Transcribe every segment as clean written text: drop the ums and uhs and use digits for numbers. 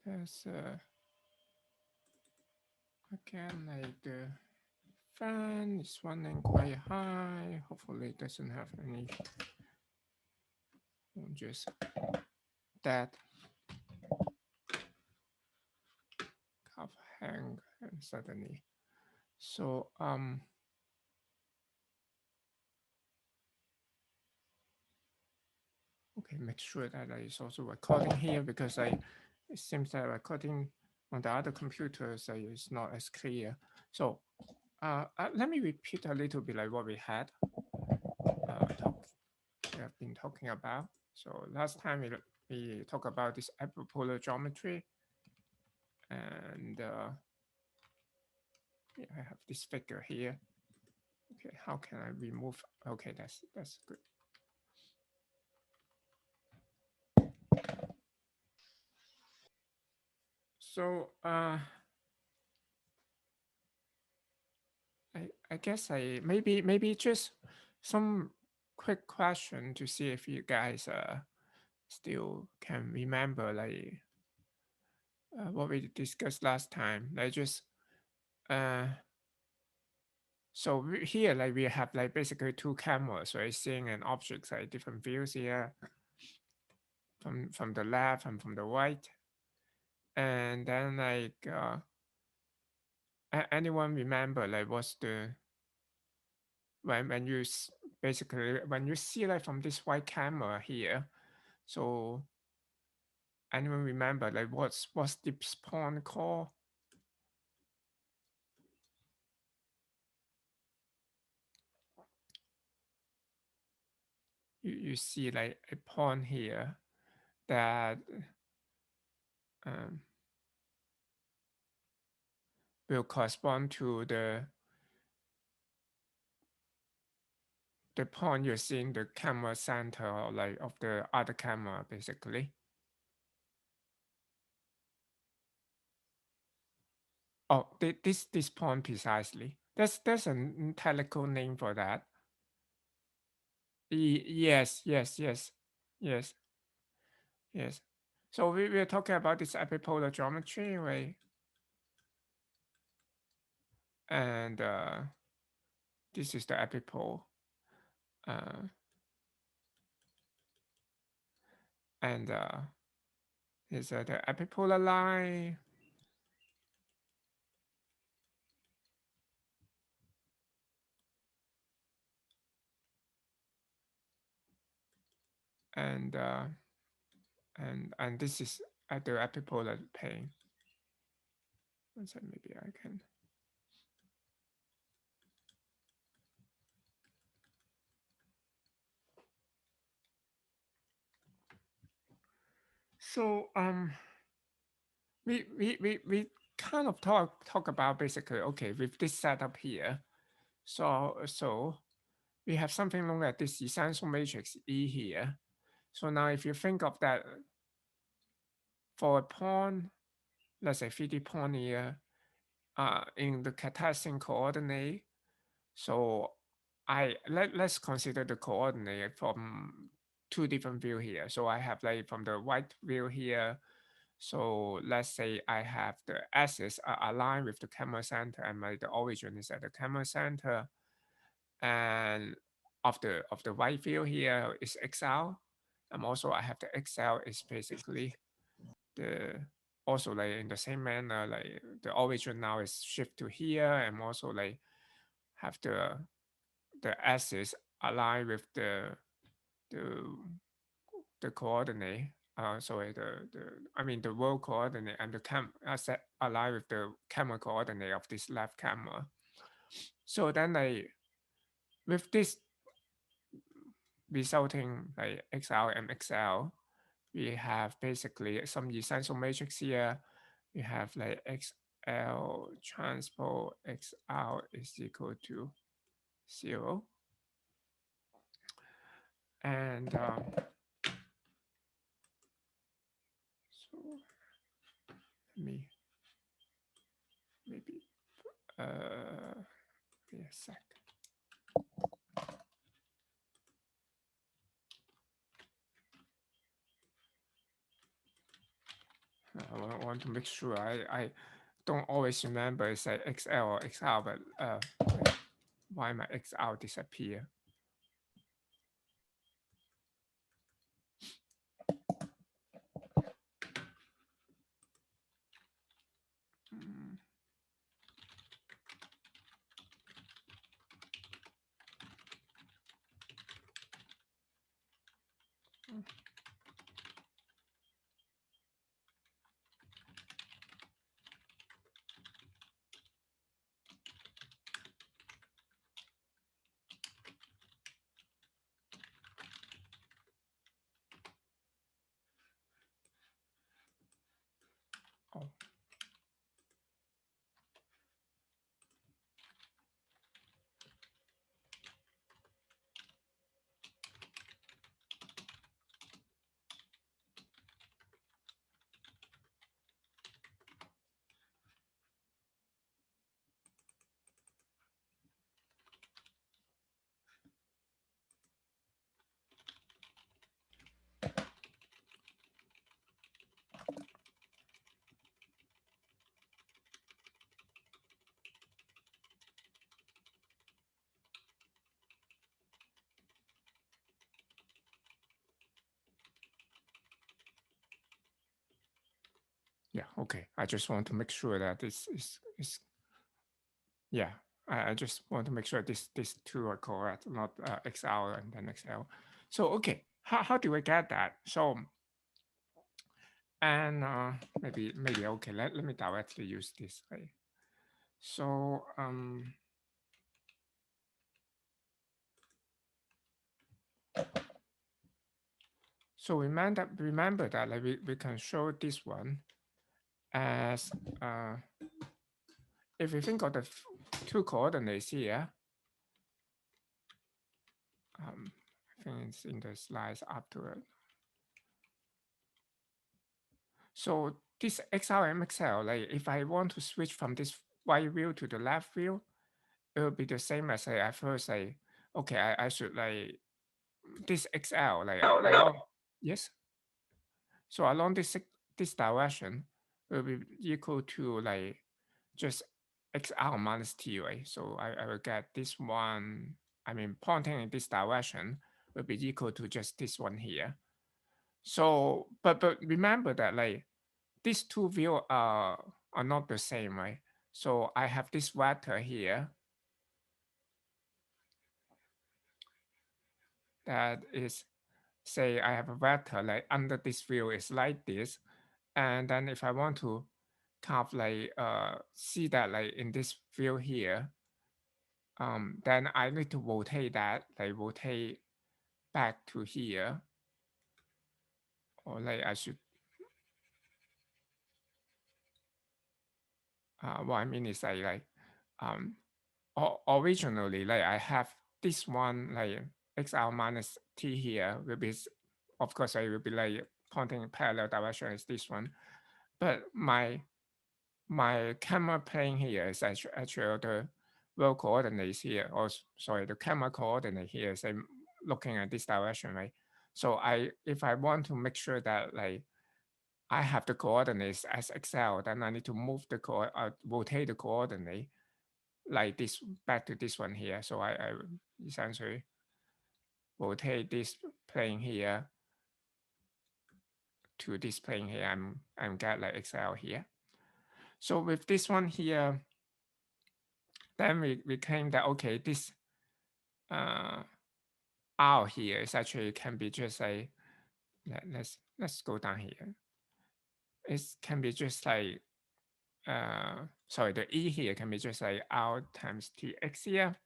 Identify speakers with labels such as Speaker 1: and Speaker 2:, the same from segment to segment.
Speaker 1: there's again like the fan is running quite high. Hopefully it doesn't have any just that cup hang and suddenly. So okay, make sure that it's also recording here because it seems that recording on the other computers is not as clear. So let me repeat a little bit like what we had we have been talking about. So last time we talked about this epipolar geometry, and yeah, I have this figure here. Okay, how can I remove? Okay, that's good. So I guess maybe just some quick question to see if you guys still can remember like what we discussed last time. Like just uh so here like we have like basically two cameras, right? Seeing an object like different views here from the left and from the right, and then like anyone remember like what's the when you basically when you see like from this white camera here, so anyone remember like what's this point called? You see like a point here that um, will correspond to the point you're seeing the camera center or like of the other camera basically. Oh, this point precisely. There's a technical name for that. Yes, yes, yes, yes, yes. So we're talking about this epipolar geometry, right? And this is the epipole. Uh, and is the epipolar line. And and this is at the epipolar plane. So maybe I can. So we kind of talk about basically okay with this setup here. So we have something known as this essential matrix E here. So now if you think of that for a point, let's say 3D point here, in the Cartesian coordinate. So let's consider the coordinate from two different view here. So I have like from the right view here. So let's say I have the axis aligned with the camera center and the origin is at the camera center. And of the right view here is XL. And also I have the XL is basically the also like in the same manner, like the origin now is shift to here and also like have the axis align with the the coordinate. Sorry, the I mean the world coordinate and the cam asset align with the camera coordinate of this left camera. So then like with this resulting like XL and XL, we have basically some essential matrix here. We have like XL transpose XL is equal to 0. And so let me maybe wait a sec. I want to make sure I don't always remember say XL or XR, but why my XR disappear? Mm. Oh. Yeah, okay. I just want to make sure that this is yeah. I just want to make sure these two are correct, not XL and then XL. So okay, how do I get that? So and maybe okay, let me directly use this way. So so remember that like we can show this one as if we think of the two coordinates here, I think it's in the slides afterward. So this XL and MXL, like if I want to switch from this right wheel to the left wheel, it will be the same as I first say, okay, I should like this XL, like along, yes. So along this direction will be equal to like just XL minus T, right? So I will get this one, I mean, pointing in this direction will be equal to just this one here. So, but remember that like these two views are not the same, right? So I have this vector here that is, say I have a vector like under this view is like this. And then if I want to kind of like see that like in this view here, then I need to rotate that, like rotate back to here. Or like I should, what I mean is like um, originally, like I have this one like XR minus T here will be, of course, I will be like pointing in parallel direction as this one. But my camera plane here is actually the world coordinates here, or sorry, the camera coordinate here is looking at this direction, right? So if I want to make sure that like I have the coordinates as XL, then I need to move the rotate the coordinate like this back to this one here. So I essentially rotate this plane here to this plane here. I'm get like XL here. So with this one here, then we claim that okay, this uh R here is actually can be just a let's go down here. It can be just like sorry, the E here can be just like R times TX here.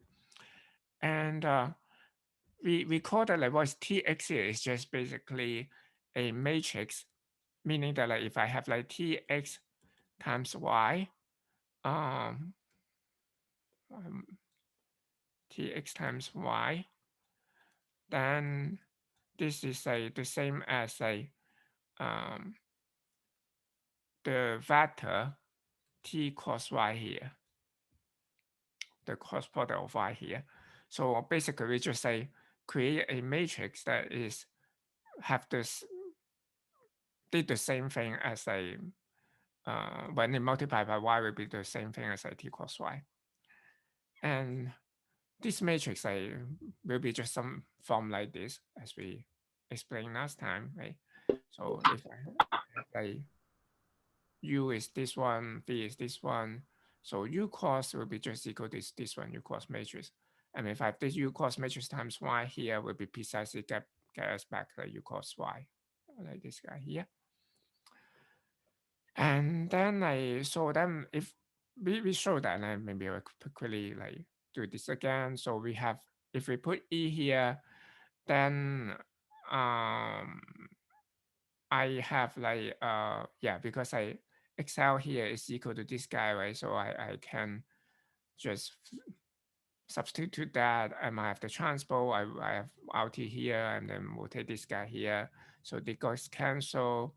Speaker 1: And we call that like what's TX here is just basically a matrix, meaning that like if I have like TX times Y, um, um TX times Y, then this is a the same as a um, the vector T cross Y here, the cross product of Y here. So basically we just say create a matrix that is have this did the same thing as a when it multiplied by y will be the same thing as a t cross y. And this matrix will be just some form like this, as we explained last time, right? So if I say U is this one, V is this one, so U cross will be just equal to this one, U cross matrix. And if I have this U cross matrix times Y here, will be precisely get us back the U cross Y, like this guy here. And then if we show that, and maybe I'll quickly like do this again. So we have, if we put E here, then I have like yeah, because XL here is equal to this guy, right? So I can just substitute that, and I have the transpose. I have RT here, and then we'll take this guy here. So they goes cancel,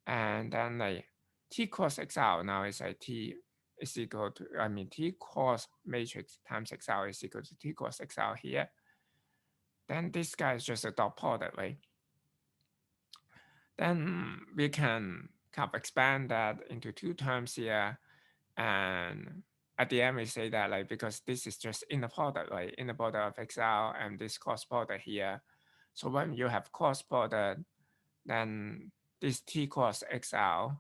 Speaker 1: and then like T cross XL now is like T is equal to, I mean, T cross matrix times XL is equal to T cross XL here. Then this guy is just a dot product, right? Then we can kind of expand that into two terms here. And at the end, we say that like, because this is just inner product, right? Inner product of XL and this cross product here. So when you have cross product, then this T cross XL,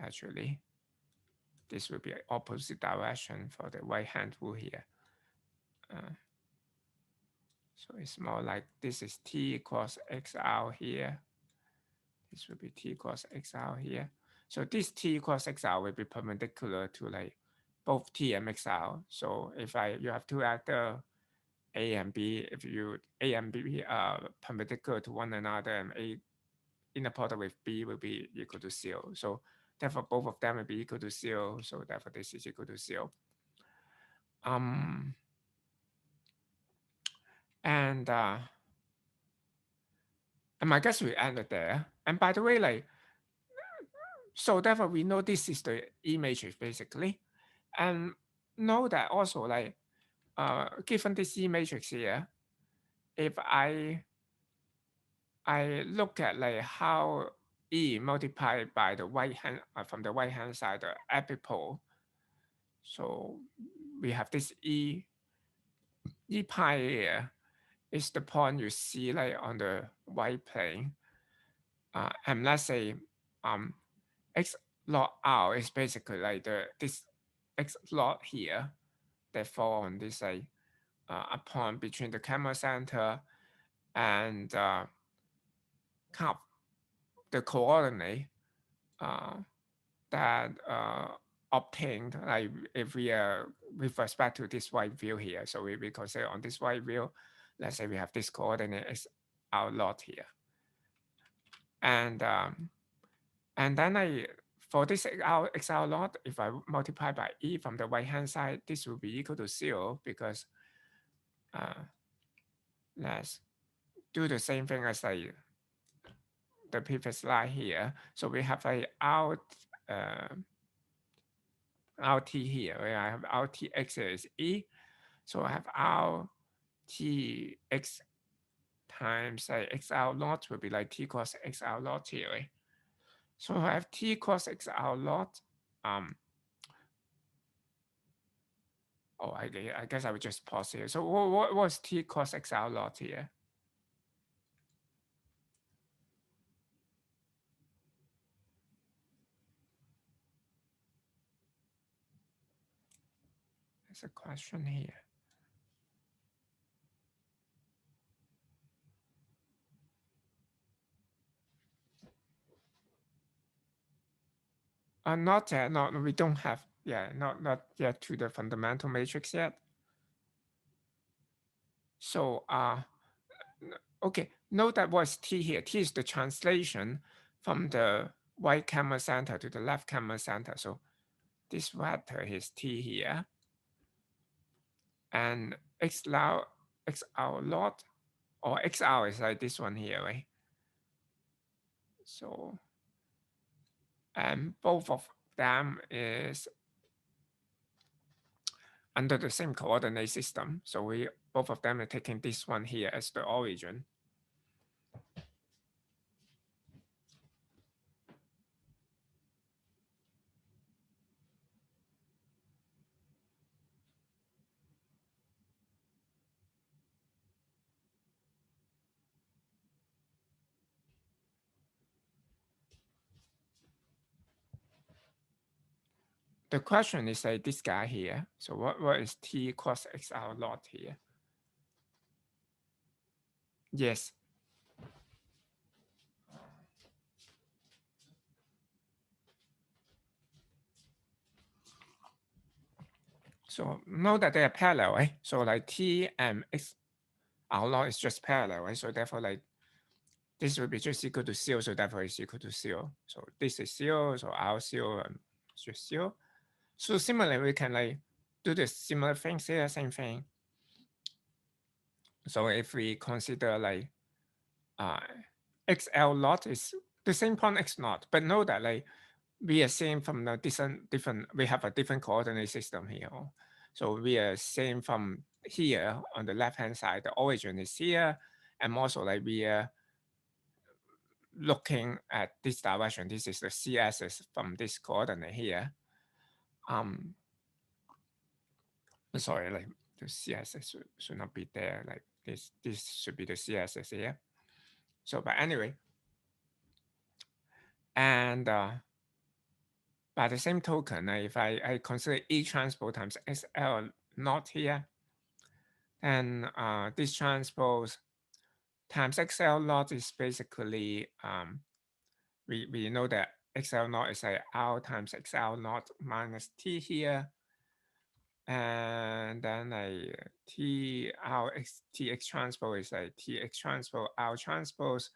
Speaker 1: actually, this will be opposite direction for the right hand rule here. So it's more like this is T cross XL here. This will be T cross XL here. So this T cross XL will be perpendicular to like both T and XL. So if you have two actors, A and B, if you A and B are perpendicular to one another, and A inner product with B will be equal to 0. So therefore both of them will be equal to 0. So therefore this is equal to 0. And I guess we ended there. And by the way, like, so therefore we know this is the E matrix basically. And know that also like, given this E matrix here, if I look at like how E multiplied by the right hand, from the right hand side, the epipole. So we have this E pi here is the point you see like on the y plane. And let's say x log r is basically like this x log here that fall on this like a point between the camera center and kind of the coordinate that obtained, like if we are with respect to this white view here. So we consider on this white view, let's say we have this coordinate is our lot here. And then for this XR lot, if I multiply by E from the right hand side, this will be equal to 0 because let's do the same thing as like the previous slide here. So we have a RT here, where I have RTX is E. So I have RTX times say XR lot will be like T cross XR lot here. Right? So I have T cross XR lot. I guess I would just pause here. So what was T cross XR lot here? There's a question here. Not yet. No, we don't have. Yeah, not yet to the fundamental matrix yet. So okay, note that what's T here. T is the translation from the right camera center to the left camera center. So this vector is T here. And XR lot, or XR is like this one here, right? So, and both of them is under the same coordinate system. So both of them are taking this one here as the origin. the question is like this guy here. So what is t cos xr naught here? Yes. So know that they are parallel, right? So like t and x r naught is just parallel, right? So therefore like this will be just equal to 0, so therefore it's equal to 0. So this is 0, so r 0 and it's just 0. So similarly, we can like do the similar things here, same thing. So if we consider like xl naught is the same point x naught, but know that like we are seeing from the different we have a different coordinate system here. So we are seeing from here on the left hand side, the origin is here, and also like we are looking at this direction. This is the CSS from this coordinate here. Sorry, like the CSS should not be there. Like this should be the CSS here. So, but anyway, and by the same token, if I consider E transpose times XL not here, then this transpose times XL not is basically we know that XL not is like R times XL not minus T here, and then like TX transpose is like TX transpose R transpose,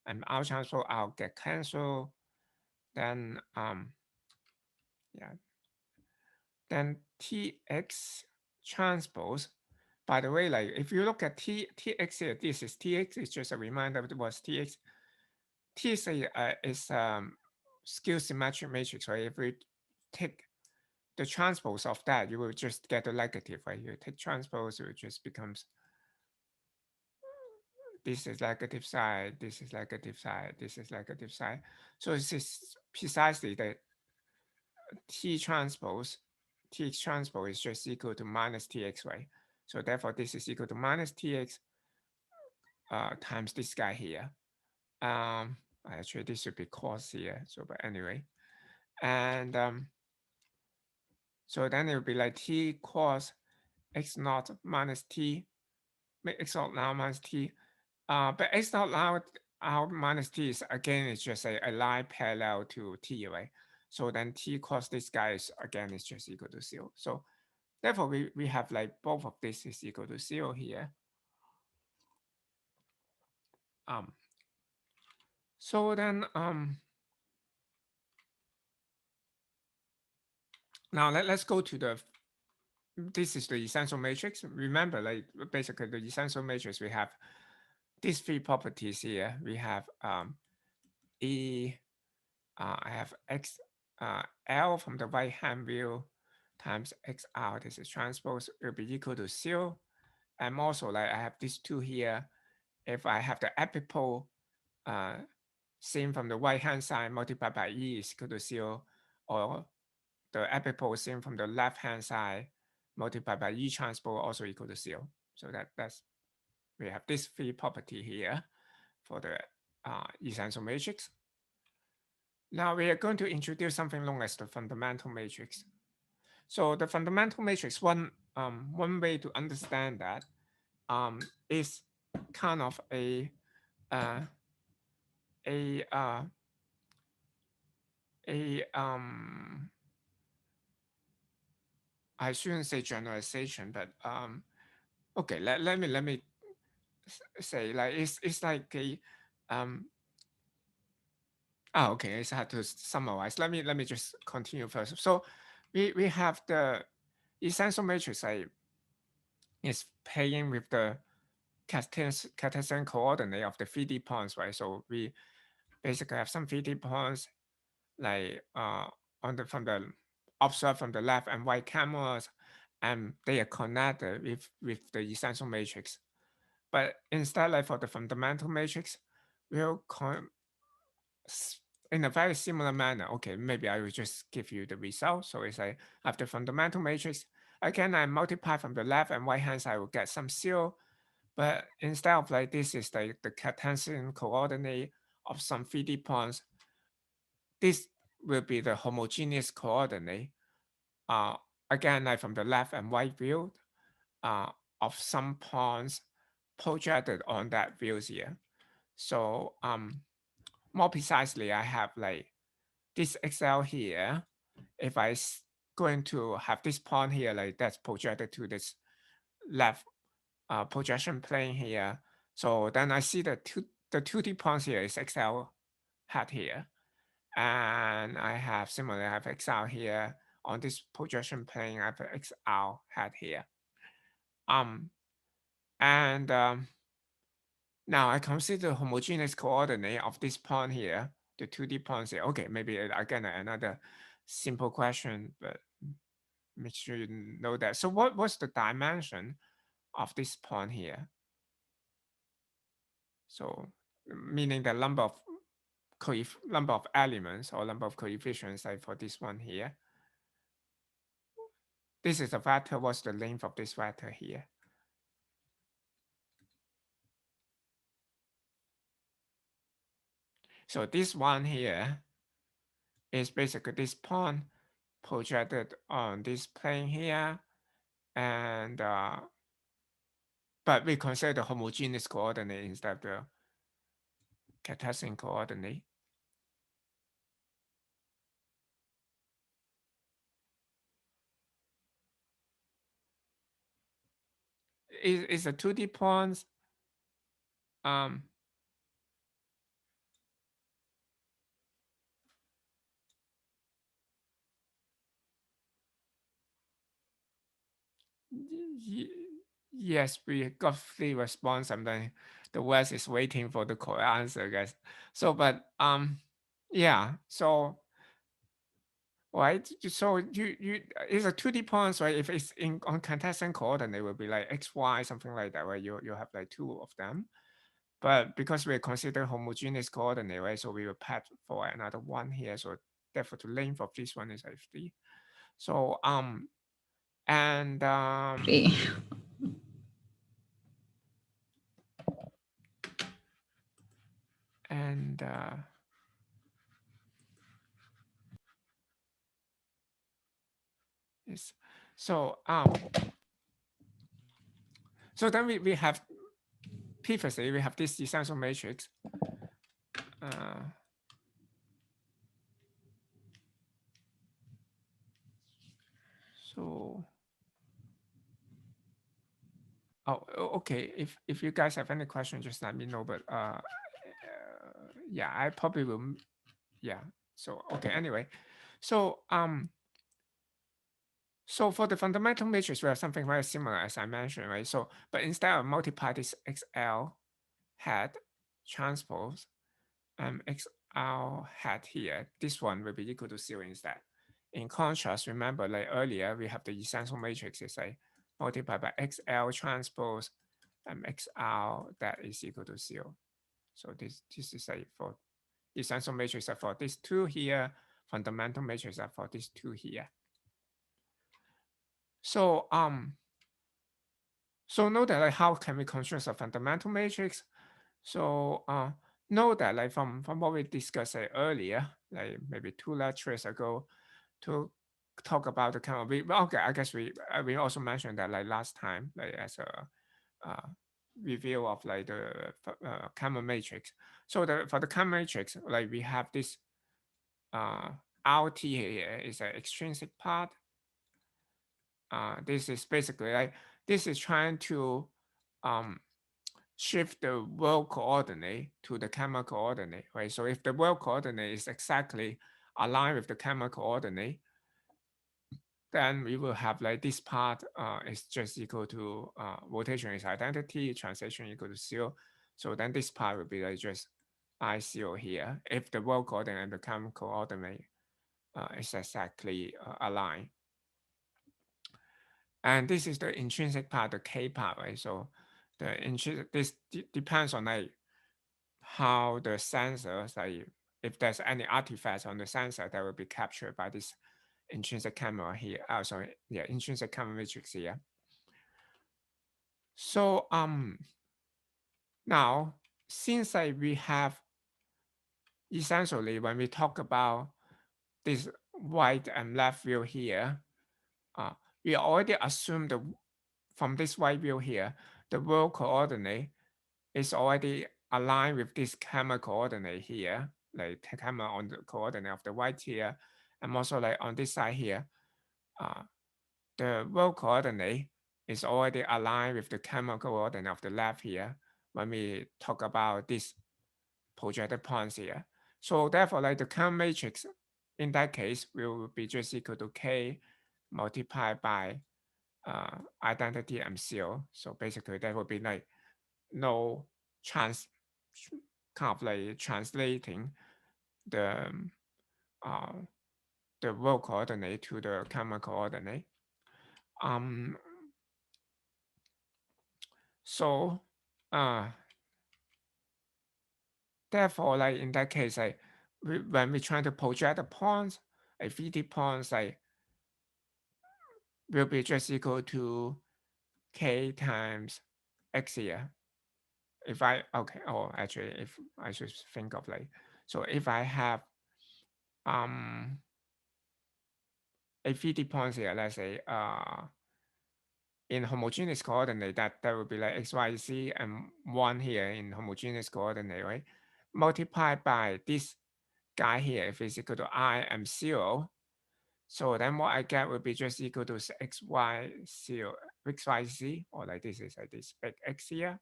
Speaker 1: and R transpose R get cancelled. Then yeah, then TX transpose. By the way, like if you look at TX here, this is TX. It's just a reminder of what's TX. T is skew symmetric matrix, right? If we take the transpose of that, you will just get a negative, right? You take transpose, it just becomes this is negative side, this is negative side, this is negative side. So this is precisely the T transpose, TX transpose is just equal to minus TX, right? So therefore, this is equal to minus TX times this guy here. Actually, this should be cos here. So, but anyway, and so then it would be like T cos x naught minus T, x naught now minus T. But x naught now out minus T is again, it's just a line parallel to T, right? So then T cos this guy is again, is just equal to 0. So therefore, we have like both of this is equal to 0 here. So then now let's go to the this is the essential matrix. Remember, like basically the essential matrix, we have these three properties here. We have I have x L from the right hand view times XR. This is transpose will be equal to 0. And also like I have these two here. If I have the epipolar seen from the right hand side multiplied by E is equal to 0, or the epipolar seen from the left hand side multiplied by E transpose also equal to 0. So that's we have this three property here for the essential matrix. Now we are going to introduce something known as the fundamental matrix. So the fundamental matrix, one way to understand that is kind of a uh, a uh, a I shouldn't say generalization, but okay, let me say like it's like a okay, it's hard to summarize. Let me just continue first. So we have the essential matrix is paying with the Cartesian coordinate of the 3D points, right? So we basically have some 3D points like on the from the observed from the left and right cameras, and they are connected with the essential matrix. But instead, like for the fundamental matrix, we'll in a very similar manner. Okay, maybe I will just give you the result. So it's like after fundamental matrix, again, I multiply from the left and right hand side, I will get some 0. But instead of like this is like the Cartesian coordinate of some 3D points, this will be the homogeneous coordinate again, like from the left and right view, of some points projected on that views here. So more precisely, I have like this XL here. If going to have this point here, like that's projected to this left projection plane here. So then I see the 2D points here is XL hat here. And I have similarly, I have XL here on this projection plane, I have XL hat here. And now I consider homogeneous coordinate of this point here, the 2D points here. Okay, maybe again another simple question, but make sure you know that. So what's the dimension of this point here? So meaning the number of elements or number of coefficients, like for this one here. This is a vector. What's the length of this vector here? So this one here is basically this point projected on this plane here, and but we consider the homogeneous coordinate instead of the Cartesian coordinate. Is the 2D points yes, we got the response, and then the West is waiting for the correct answer, I guess. So, but yeah, so right, so you it's a 2D points, right? If it's in on Cartesian coordinate, it will be like x, y, something like that, right? You have like two of them. But because we consider homogeneous coordinate, right? So we will path for another one here. So therefore the length of this one is actually. So and and yes. So so then we have previously we have this essential matrix. So okay. If you guys have any questions, just let me know. But yeah, I probably will. Yeah. So okay. Anyway, so so for the fundamental matrix, we have something very similar as I mentioned, right? So, but instead of multiply this XL hat transpose XL hat here, this one will be equal to 0 instead. In contrast, remember like earlier, we have the essential matrix is like multiplied by XL transpose XL that is equal to 0. So this is like for essential matrix are for these two here, fundamental matrix are for these two here. So so note that like how can we construct a fundamental matrix? So note that like from what we discussed earlier, like maybe 2 lectures ago, to talk about the kind of okay, I guess we also mentioned that like last time, like as a review of like the Cameron matrix. So for the Cameron matrix, like we have this RT here is an extrinsic part. This is basically like this is trying to shift the world coordinate to the camera coordinate, right? So if the world coordinate is exactly aligned with the camera coordinate, then we will have like this part is just equal to rotation is identity, translation equal to 0. So then this part will be like just I0 here if the world coordinate and the camera coordinate is exactly aligned. And this is the intrinsic part, the K part, right? So the intrinsic, this depends on like how the sensors, like if there's any artifacts on the sensor that will be captured by this intrinsic camera here. Oh, sorry, yeah, intrinsic camera matrix here. So now since like we have essentially when we talk about this right and left view here, we already assume from this right view here, the world coordinate is already aligned with this camera coordinate here, like the camera on the coordinate of the right here, and also like on this side here, the world coordinate is already aligned with the camera coordinate of the left here when we talk about this projected points here. So therefore, like the Count matrix in that case will be just equal to K multiplied by identity MCO. So basically that would be like no chance kind of like translating the uh, the world coordinate to the camera coordinate. Um, so therefore, like in that case, like when we try to project the points, a 3D points like will be just equal to K times X here. If I okay, oh actually if I should think of like, so if I have a 3D points here, let's say in homogeneous coordinate, that would be like x, y, z, and 1 here in homogeneous coordinate, right? Multiplied by this guy here, if it's equal to I and 0. So then what I get will be just equal to x, y, 0, x, y, z, or like this is like this big x here.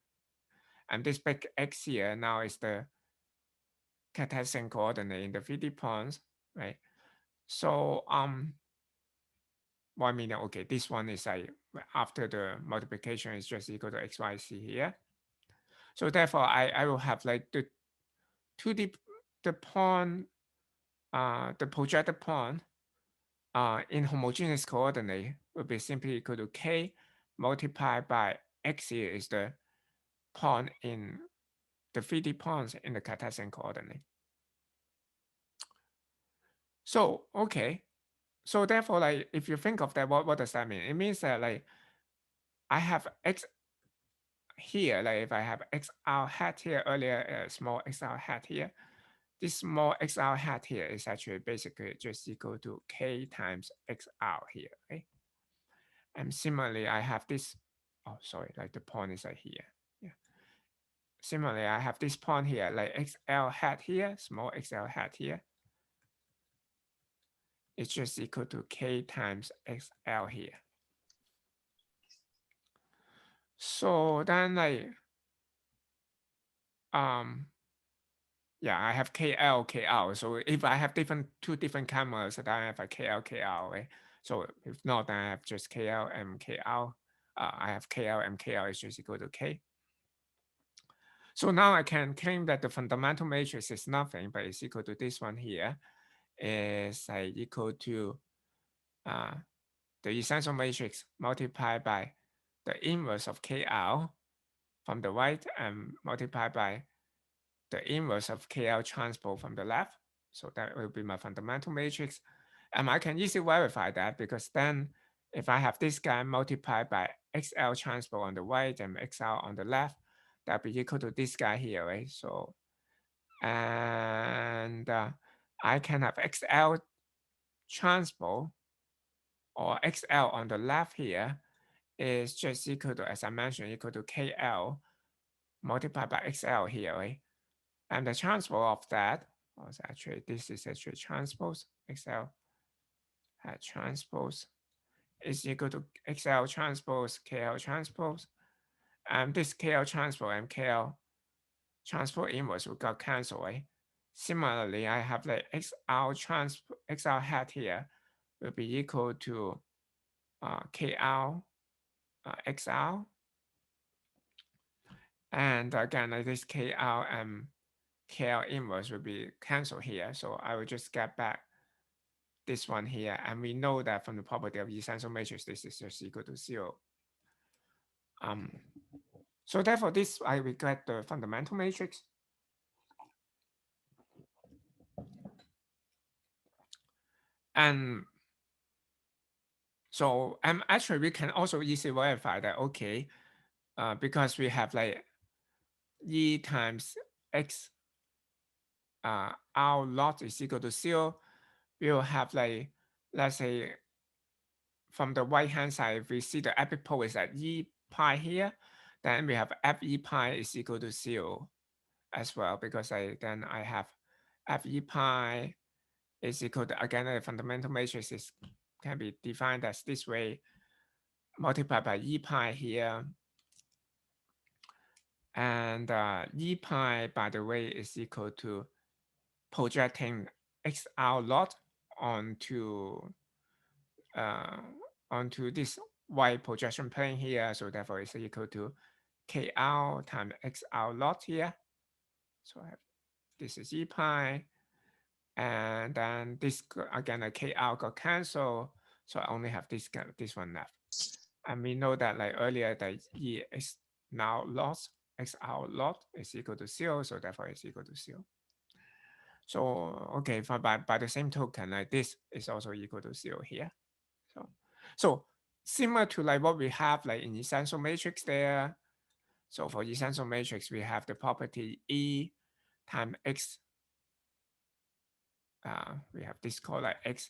Speaker 1: And this big x here now is the Cartesian coordinate in the 3D points, right? So well, I mean, okay, this one is like after the multiplication is just equal to x, y, z here. So therefore, I will have like the 2D, the point, the projected point in homogeneous coordinate will be simply equal to k multiplied by x here is the point in the 3D points in the Cartesian coordinate. So, okay. So therefore, like if you think of that, what does that mean? It means that like I have x here, like if I have xr hat here earlier, small xr hat here, this small xr hat here is actually basically just equal to k times xr here, right? And similarly, I have this, oh, sorry, like the point is like here. Yeah. Similarly, I have this point here, like xl hat here, small xl hat here. It's just equal to k times xl here. So then like, yeah, I have KL, KL. So if I have two different cameras, then I have a KL, KL, right? So if not, then I have just KL and KL. I have KL and KL is just equal to K. So now I can claim that the fundamental matrix is nothing, but it's equal to this one here, is equal to the essential matrix multiplied by the inverse of KL from the right and multiplied by the inverse of KL transpose from the left. So that will be my fundamental matrix. And I can easily verify that because then if I have this guy multiplied by XL transpose on the right and XL on the left, that'll be equal to this guy here, right? So, and I can have XL transpose or XL on the left here is just equal to, as I mentioned, equal to KL multiplied by XL here, right? And the transpose of that was actually, this is actually transpose, XL transpose is equal to XL transpose, KL transpose. And this KL transpose and KL transpose inverse will got cancelled, right? Similarly, I have like XL transpose, XL hat here will be equal to KL XL. And again, like this KL and KL inverse will be cancelled here. So I will just get back this one here. And we know that from the property of essential matrix, this is just equal to 0. So therefore, this I will get the fundamental matrix. And so actually, we can also easily verify that, okay, because we have like E times X R lot is equal to 0, we will have like, let's say from the right hand side, if we see the epipole is at E pi here, then we have Fe pi is equal to 0 as well, because I have Fe pi is equal to, again, the fundamental matrix can be defined as this way, multiplied by E pi here. And E pi, by the way, is equal to projecting XR lot onto this y projection plane here. So therefore it's equal to KR times XR lot here. So I have, this is E pi. And then this, again, a KR got cancelled. So I only have this one left. And we know that like earlier that E is now lost, XR lot is equal to 0. So therefore it's equal to 0. So, okay, by the same token, like this is also equal to 0 here. So similar to like what we have like in essential matrix there. So for essential matrix, we have the property E times X. We have this called like XL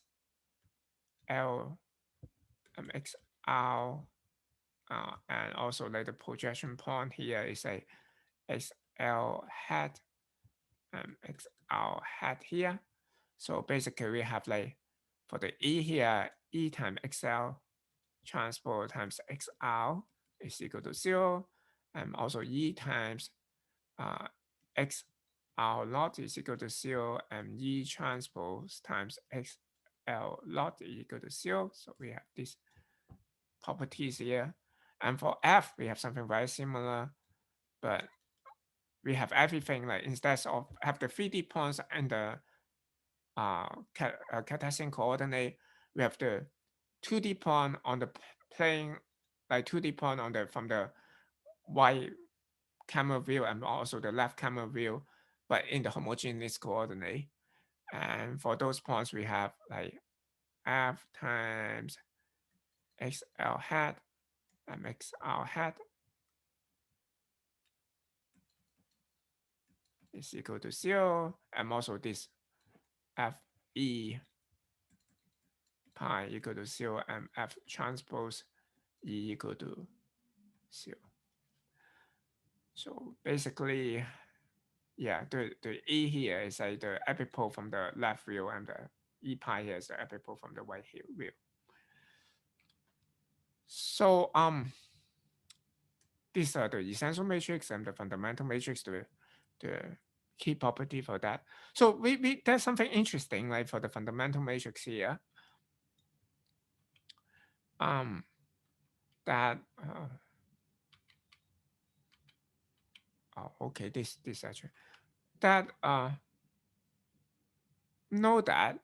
Speaker 1: XR. And also like the projection point here is a XL hat and XR hat here. So basically we have like for the E here, E times XL transpose times XR is equal to 0. And also E times XR lot is equal to 0. And E transpose times XL lot is equal to 0. So we have these properties here. And for F, we have something very similar, but we have everything like instead of have the 3D points and the Cartesian coordinate, we have the 2D point on the plane, like 2D point on the from the right camera view and also the left camera view, but in the homogeneous coordinate. And for those points, we have like F times XL hat and XR hat is equal to 0. And also this Fe pi equal to 0 and F transpose E equal to 0. So basically, yeah, the E here is like the epipole from the left view, and the E pi here is the epipole from the right view. So these are the essential matrix and the fundamental matrix, the key property for that. So we there's something interesting like for the fundamental matrix here. That okay, this actually that know that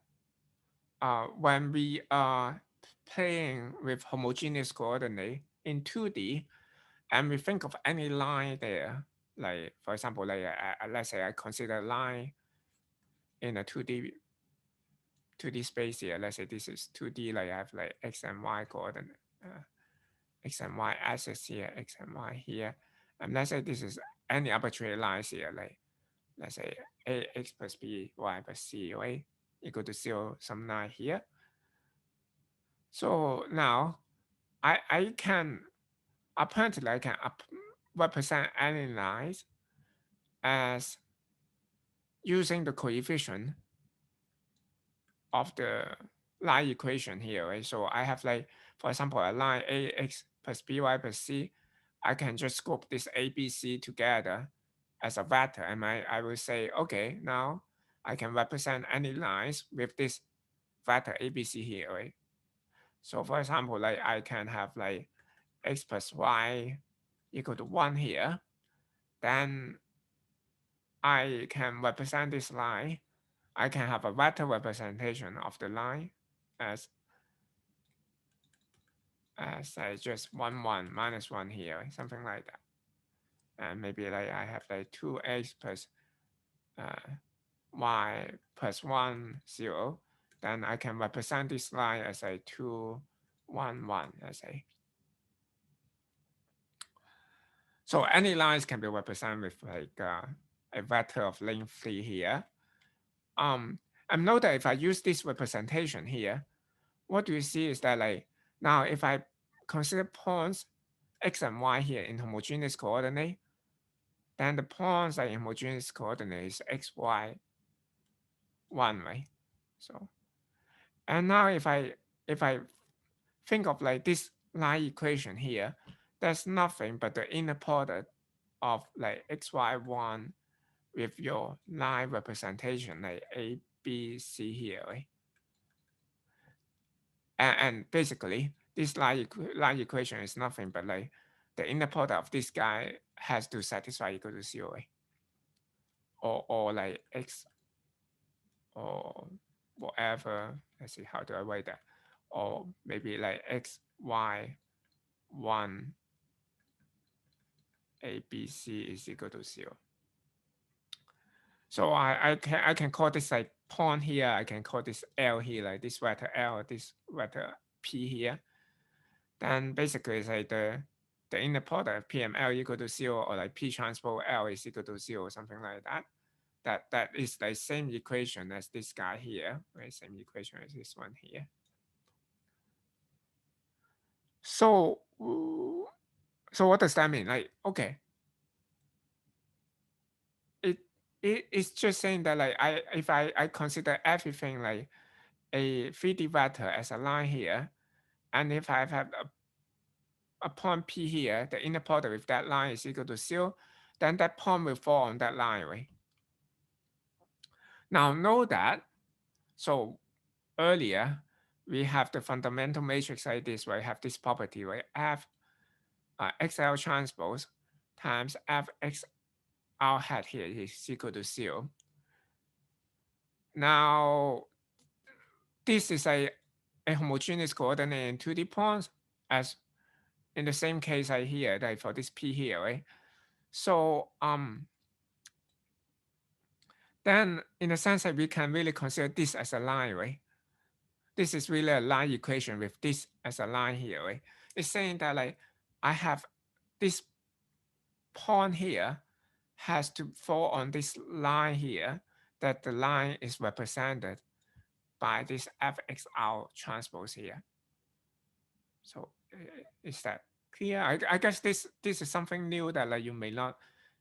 Speaker 1: when we are playing with homogeneous coordinate in 2D, and we think of any line there, like for example, like let's say I consider a line in a 2D space here. Let's say this is 2D, like I have like X and Y coordinate, X and Y axis here, X and Y here. And let's say this is any arbitrary lines here, like let's say ax plus by plus c, right, equal to 0, some line here. So now I can apparently I can represent any lines as using the coefficient of the line equation here, right? So I have like, for example, a line ax plus by plus c. I can just group this a, b, c together as a vector, and I will say, okay, now I can represent any lines with this vector ABC here, right? So for example, like I can have like x plus y equal to 1 here. Then I can represent this line. I can have a vector representation of the line as I just 1, 1, minus 1 here, something like that. And maybe like I have like 2x plus y plus 1, 0. Then I can represent this line as a 2, 1, 1, let's say. So any lines can be represented with like a vector of length 3 here. And note that if I use this representation here, what do you see is that like Now, if I consider points x and y here in homogeneous coordinate, then the points are in homogeneous coordinates x, y, 1, right? So, and now if I think of like this line equation here, there's nothing but the inner product of like xy1 with your line representation like a, b, c here, right? And basically this line equation is nothing but like the inner product of this guy has to satisfy equal to 0, right? Or like x or whatever. Let's see, how do I write that? Or maybe like x, y, 1, a, b, c is equal to 0. So I can call this like point here. I can call this L here, like this vector L, this vector P here. Then basically it's like the inner product PML equal to 0, or like P transpose L is equal to 0, something like that. That is the same equation as this guy here, right? Same equation as this one here. So what does that mean? Like, okay, it's just saying that like if I consider everything like a 3D vector as a line here, and if I have a point P here, the inner product with that line is equal to 0, then that point will fall on that line, right? Now know that, so earlier we have the fundamental matrix like this, where I have this property, right? F XL transpose times Fx R hat here is equal to 0. Now, this is a homogeneous coordinate in 2D points, as in the same case I here, like for this P here, right? So then in a sense that we can really consider this as a line, right? This is really a line equation with this as a line here, right? It's saying that like I have this point here has to fall on this line here, that the line is represented by this FXR transpose here. So is that clear? I guess this is something new that like you may not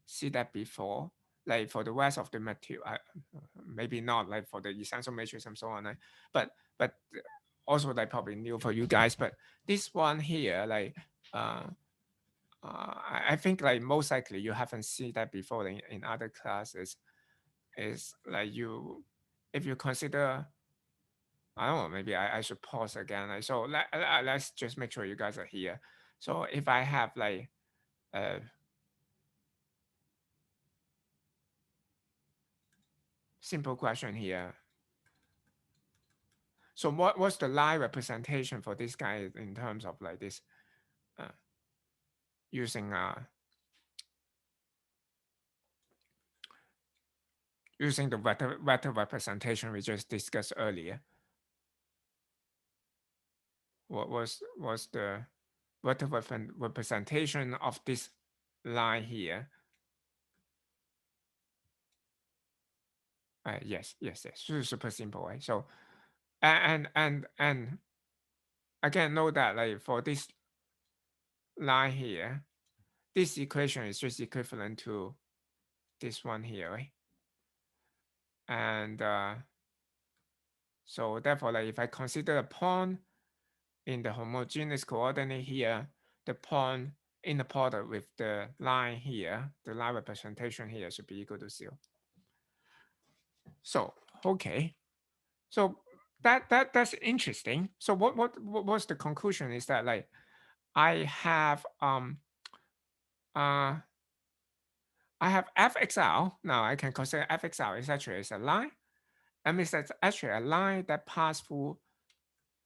Speaker 1: see that before. Like for the rest of the material, maybe not like for the essential matrix and so on. But also like probably new for you guys. But this one here, like I think like most likely you haven't seen that before in other classes. Is like you, if you consider, I don't know, maybe I should pause again. Like, so let's just make sure you guys are here. So if I have like a simple question here. So what's the line representation for this guy in terms of like this using using the vector representation we just discussed earlier? What was the vector representation of this line here? Yes, super simple, right? So and again, note that like for this line here, this equation is just equivalent to this one here, right? And so therefore, like if I consider a point in the homogeneous coordinate here, the point in the product with the line here, the line representation here should be equal to 0. So okay, so that's interesting. So what's the conclusion is that like I have FXL. Now I can consider FXL is actually as a line. That means that's actually a line that passes through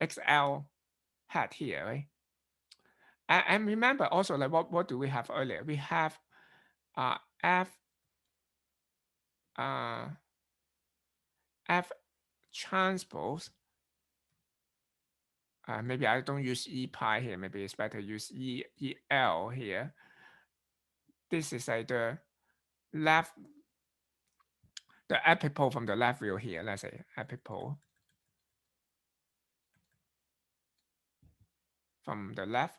Speaker 1: XL hat here, right? And remember also like what do we have earlier? We have F F transpose. Maybe I don't use E pi here. Maybe it's better use EL here. This is like the left, the epipole from the left view here. Let's say epipole. from the left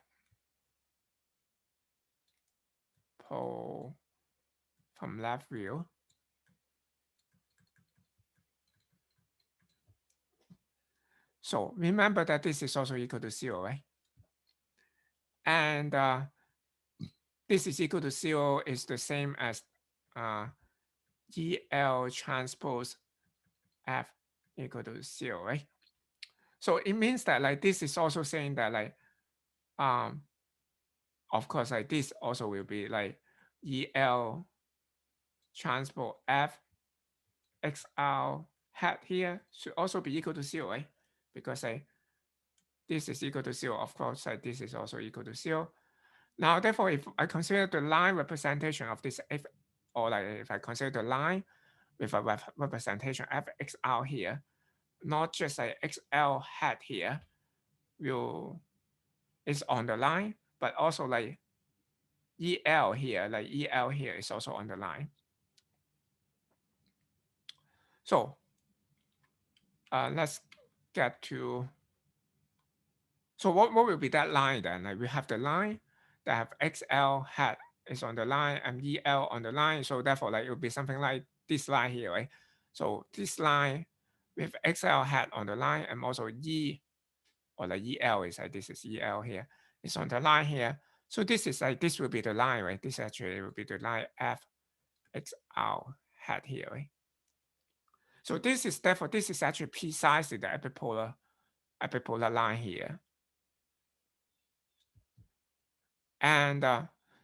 Speaker 1: pole from left view. So remember that this is also equal to 0, right? And this is equal to 0 is the same as EL transpose F equal to 0, right? So it means that like this is also saying that like of course like this also will be like EL transpose F XR hat here should also be equal to 0, right? Because like this is equal to 0, of course like this is also equal to 0. Now therefore if I consider the line representation of this F, or like if I consider the line with a representation FXR here, not just like XL hat here will is on the line, but also like EL here, like EL here is also on the line. So let's get to, so what will be that line then? Like we have the line that have XL hat is on the line and EL on the line. So therefore like it will be something like this line here, right? So this line with XL hat on the line and also E or like EL is like this is EL here. It's on the line here. So this is like this will be the line, right? This actually will be the line F XL hat here, right? So this is therefore this is actually precisely the epipolar line here. And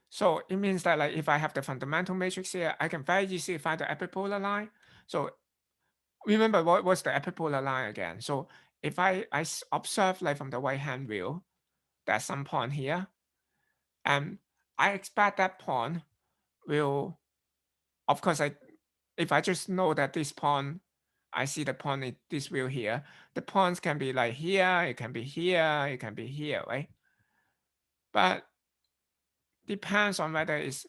Speaker 1: so it means that like if I have the fundamental matrix here, I can very easily find the epipolar line. So remember what's the epipolar line again? So if I observe like from the right hand view, there's some point here, and I expect that point will, of course, if I just know that this point, I see the point in this view here, the points can be like here, it can be here, it can be here, right? But depends on whether it's,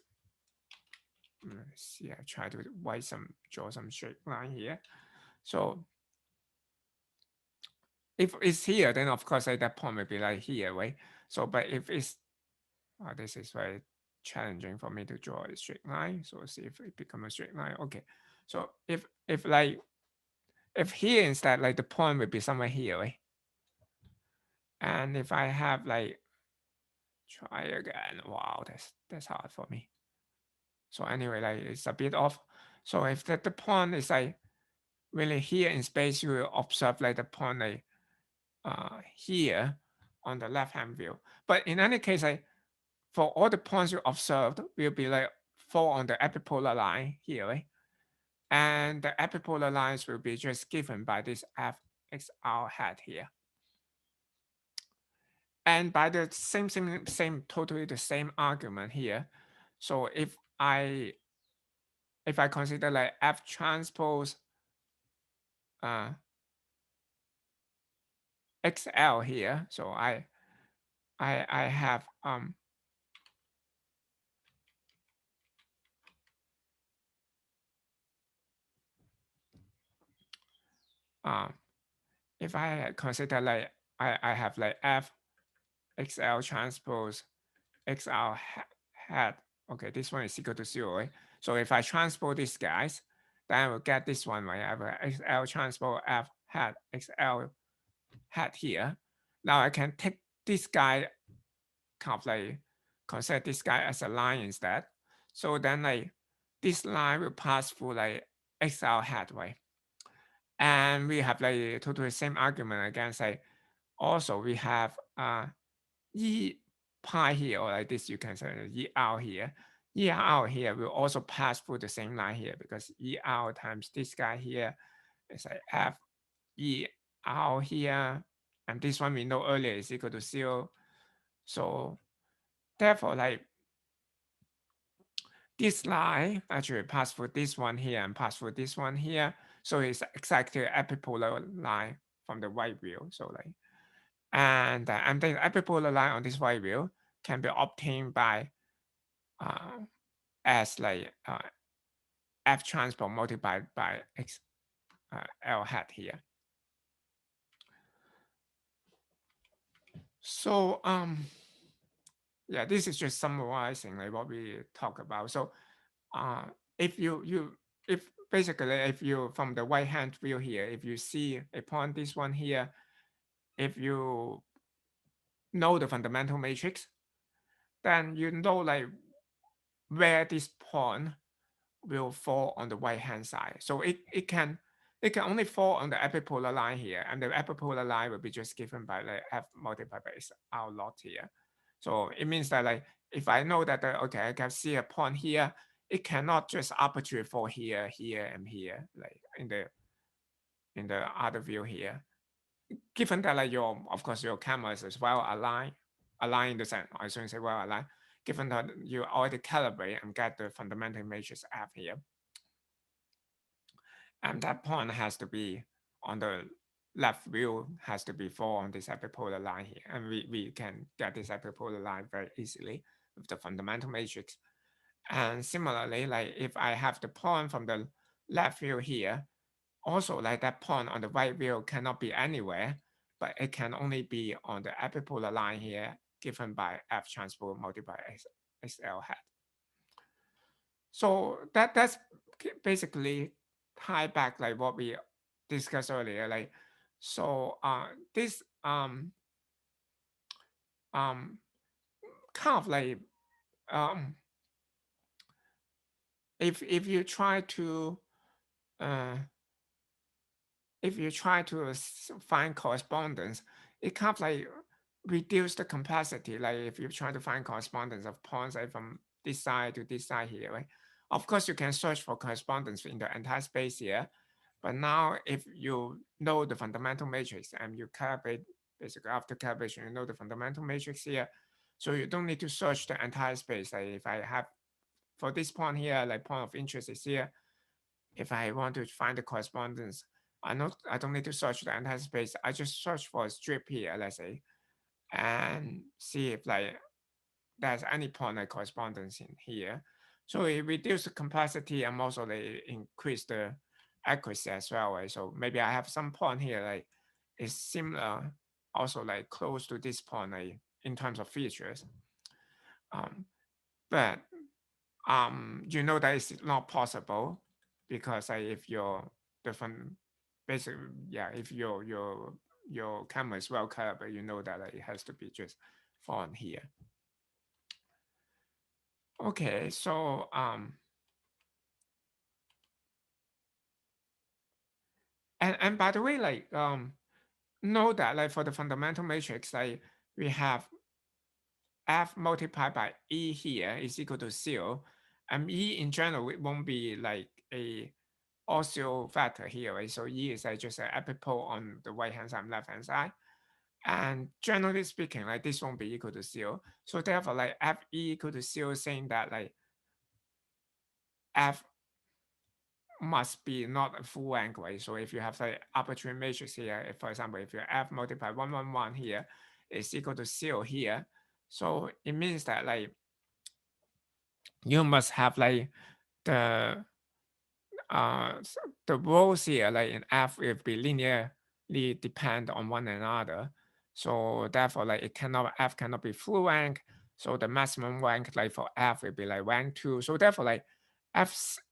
Speaker 1: let's see, I try to draw some straight line here. So if it's here, then of course like that point will be like here, right? So, but if it's, this is very challenging for me to draw a straight line. So see if it becomes a straight line. Okay. So if like, if here instead, like the point would be somewhere here, right? And if I have like, try again, wow, that's hard for me. So anyway, like it's a bit off. So if the point is like really here in space, you will observe like the point like here on the left hand view. But in any case, like for all the points you observed will be like fall on the epipolar line here, right? And the epipolar lines will be just given by this FXR hat here. And by the same totally the same argument here. So if I consider like F transpose XL here, so I have if I consider like I have like F XL transpose XR hat, okay, this one is equal to 0, right? So if I transpose these guys, then I will get this one, right? I have a XL transpose F hat XL hat here. Now I can take this guy, kind of like consider this guy as a line instead. So then like this line will pass through like XL hat, right? And we have like totally same argument against like also we have E pi here, or like this you can say E out here. E out here will also pass through the same line here because E out times this guy here is like F E out here. And this one we know earlier is equal to 0. So therefore, like this line actually pass through this one here and pass through this one here. So it's exactly an epipolar line from the right view. So like, and the epipolar line on this right view can be obtained by as like F transpose multiplied by X L hat here. So yeah, this is just summarizing like what we talk about. So uh if you if basically if you from the right hand view here, if you see a point, this one here, if you know the fundamental matrix, then you know like where this point will fall on the right hand side. So it can only fall on the epipolar line here, and the epipolar line will be just given by like f multiplied by r lot here. So it means that like if I know that okay, I can see a point here, it cannot just arbitrarily fall here, here, and here, like in the other view here. Given that like your of course your cameras is well aligned in the sense I shouldn't say well aligned. Given that you already calibrate and get the fundamental matrix f here, and that point has to be on the left view has to be fall on this epipolar line here, and we can get this epipolar line very easily with the fundamental matrix. And similarly, like if I have the point from the left view here, also like that point on the right view cannot be anywhere, but it can only be on the epipolar line here given by f transpose multiplied xl hat. So that's basically tie back like what we discussed earlier. Like so this um kind of like um if you try to uh find correspondence, it kind of like reduce the complexity. Like if you try to find correspondence of points like from this side to this side here, right? Of course, you can search for correspondence in the entire space here. But now, if you know the fundamental matrix and you calibrate, basically after calibration, you know the fundamental matrix here. So you don't need to search the entire space. Like if I have, for this point here, like point of interest is here, if I want to find the correspondence, I don't need to search the entire space. I just search for a strip here, let's say, and see if like there's any point like correspondence in here. So it reduces the complexity and also they increase the accuracy as well, right? So maybe I have some point here like is similar, also like close to this point like in terms of features. Um, but you know that it's not possible because if your different basically yeah, if your camera is well calibrated, you know that it has to be just on here. Okay, so and by the way, like know that like for the fundamental matrix, like we have f multiplied by e here is equal to 0, and e in general it won't be like a also factor here, right? So E is like just an epipole on the right hand side and left hand side. And generally speaking, like this won't be equal to 0. So therefore, like Fe equal to 0, saying that like F must be not a full rank, right? So if you have like arbitrary matrix here, if, for example, if your F multiplied 111 here is equal to 0 here, so it means that like you must have like the the rows here, like in F, will be linearly depend on one another. So therefore, like it cannot F cannot be full rank. So the maximum rank like for F will be like rank 2. So therefore, like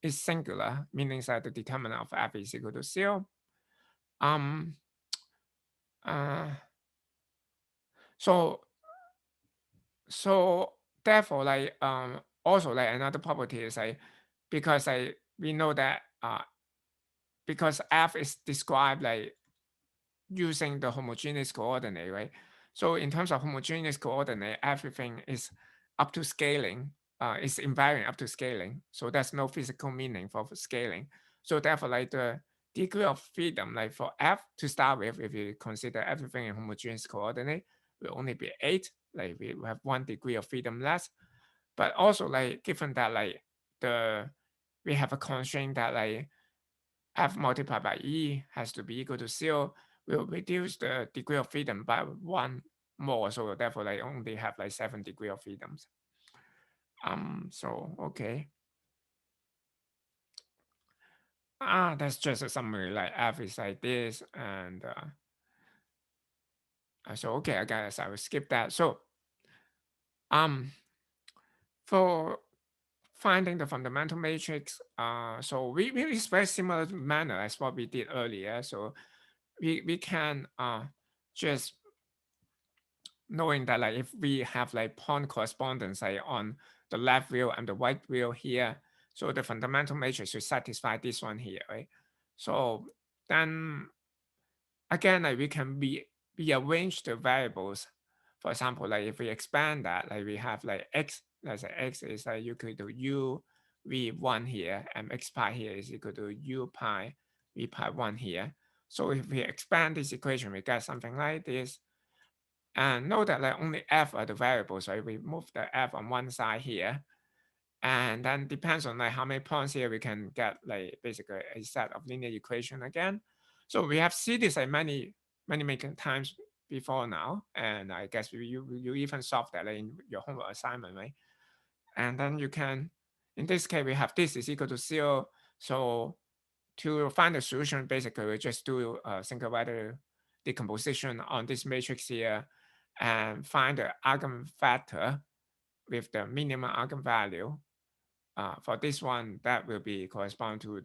Speaker 1: is singular, meaning that the determinant of F is equal to 0. Um. Uh. So so therefore, like also like another property is like because like we know that because F is described like using the homogeneous coordinate, right? So in terms of homogeneous coordinate, everything is up to scaling, is invariant up to scaling. So there's no physical meaning for scaling. So therefore, like the degree of freedom, like for F to start with, if you consider everything in homogeneous coordinate, will only be 8. Like we have 1 degree of freedom less. But also like given that like the we have a constraint that like f multiplied by e has to be equal to 0, will reduce the degree of freedom by 1 more. So therefore, they only have like 7 degree of freedoms. So okay. That's just a summary. Like f is like this, and So okay, I guess I will skip that. So um, for finding the fundamental matrix, so we it's very similar manner as what we did earlier. So we can just knowing that like if we have like point correspondence like on the left wheel and the right wheel here, so the fundamental matrix should satisfy this one here, right? So then again, like we can rearrange the variables. For example, like if we expand that, like we have like x, let's say x is like equal to u v1 here, and x pi here is equal to u pi v pi 1 here. So if we expand this equation, we get something like this. And note that like only f are the variables, right? We move the f on one side here. And then depends on like how many points here, we can get like basically a set of linear equation again. So we have seen this like many times before now. And I guess you even solve that like, in your homework assignment, right? And then you can, in this case, we have this is equal to 0. So to find the solution, basically we just do a single vector decomposition on this matrix here and find the eigenvector with the minimum eigenvalue. For this one, that will be correspond to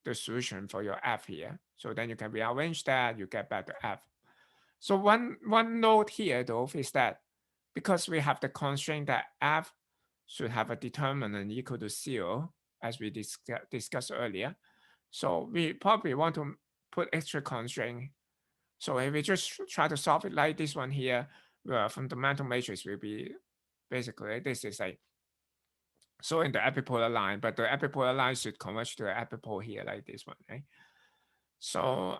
Speaker 1: the solution for your f here. So then you can rearrange that, you get back the f. So one note here though is that because we have the constraint that f should have a determinant equal to 0, as we discussed earlier. So we probably want to put extra constraint. So if we just try to solve it like this one here, the fundamental matrix will be basically this is like so in the epipolar line, but the epipolar line should converge to the epipole here like this one, right? So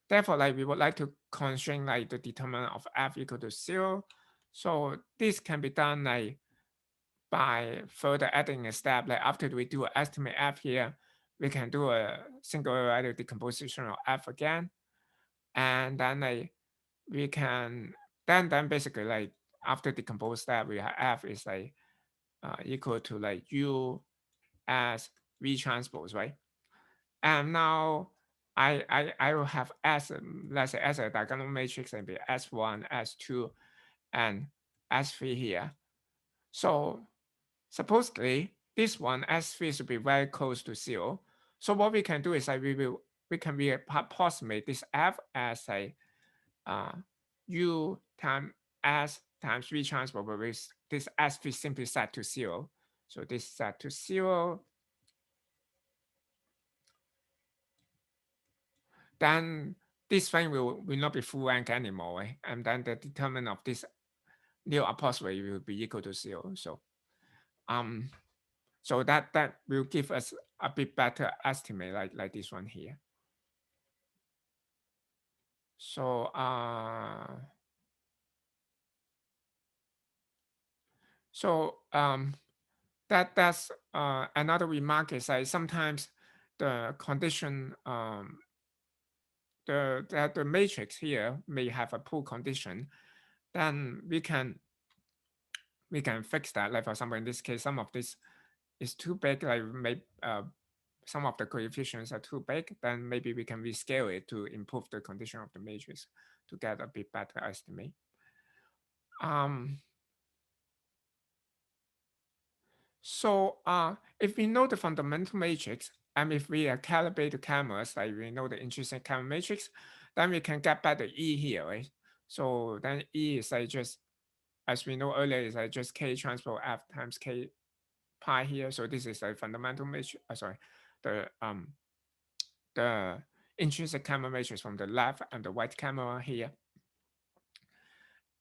Speaker 1: therefore, like we would like to constrain like the determinant of f equal to 0. So this can be done like by further adding a step. Like after we do estimate f here, we can do a single value decomposition of f again, and then like we can then basically like after decompose that, we have f is like equal to like u as v transpose, right? And now I will have S, let's say as a diagonal matrix and be S1, S2, and S3 here. So supposedly this one S3 should be very close to 0. So what we can do is like we can approximate this F as a uh, U times S times V transpose, where this S3 simply set to 0. So this set to 0. Then this thing will not be full rank anymore, right? And then the determinant of this new approximate will be equal to 0. Um, so that will give us a bit better estimate like this one here. So that's another remark is like sometimes the condition the matrix here may have a pool condition, then we can fix that. Like for example, in this case, some of this is too big, like some of the coefficients are too big, then maybe we can rescale it to improve the condition of the matrix to get a bit better estimate. So if we know the fundamental matrix, and if we calibrate the cameras, like we know the intrinsic camera matrix, then we can get back the E here, right? So then E is like just, as we know earlier, is like just K transpose F times K pi here. So this is a fundamental matrix, the intrinsic camera matrix from the left and the right camera here.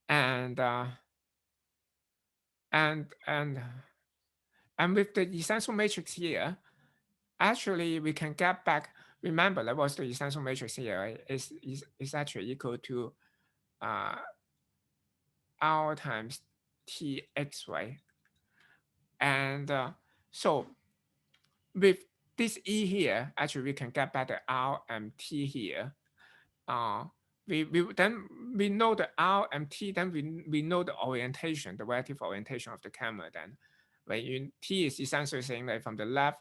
Speaker 1: And and and and with the essential matrix here, actually we can get back. Remember that was the essential matrix here, right? Is actually equal to R times Tx, right? And so with this E here, actually we can get back the R and T here. We know the R and T, then we know the orientation, the relative orientation of the camera then. Right? T is essentially saying that from the left,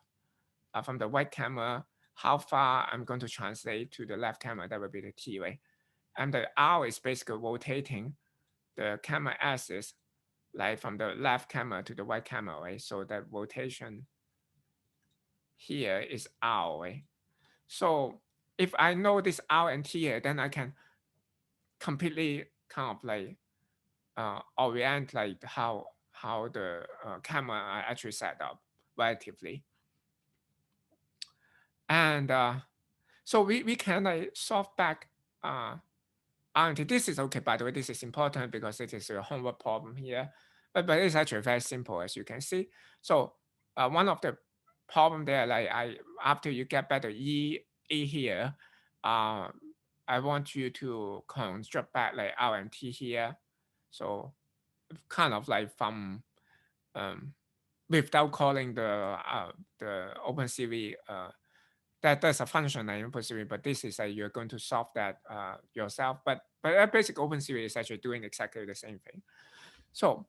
Speaker 1: from the right camera, how far I'm going to translate to the left camera, that would be the T, right? and the R is basically rotating the camera axis, like from the left camera to the right camera, right? So that rotation here is R, right? So if I know this R and T here, then I can completely kind of like orient like how the camera are actually set up relatively. And so we can like solve back until this is okay. By the way, this is important because it is a homework problem here, but it's actually very simple as you can see. So one of the problem there, like after you get back the E here, uh, I want you to construct back like R and T here. So kind of like from um, without calling the open CV that's a function in open series, but this is you're going to solve that yourself. But a basic open series is actually doing exactly the same thing. So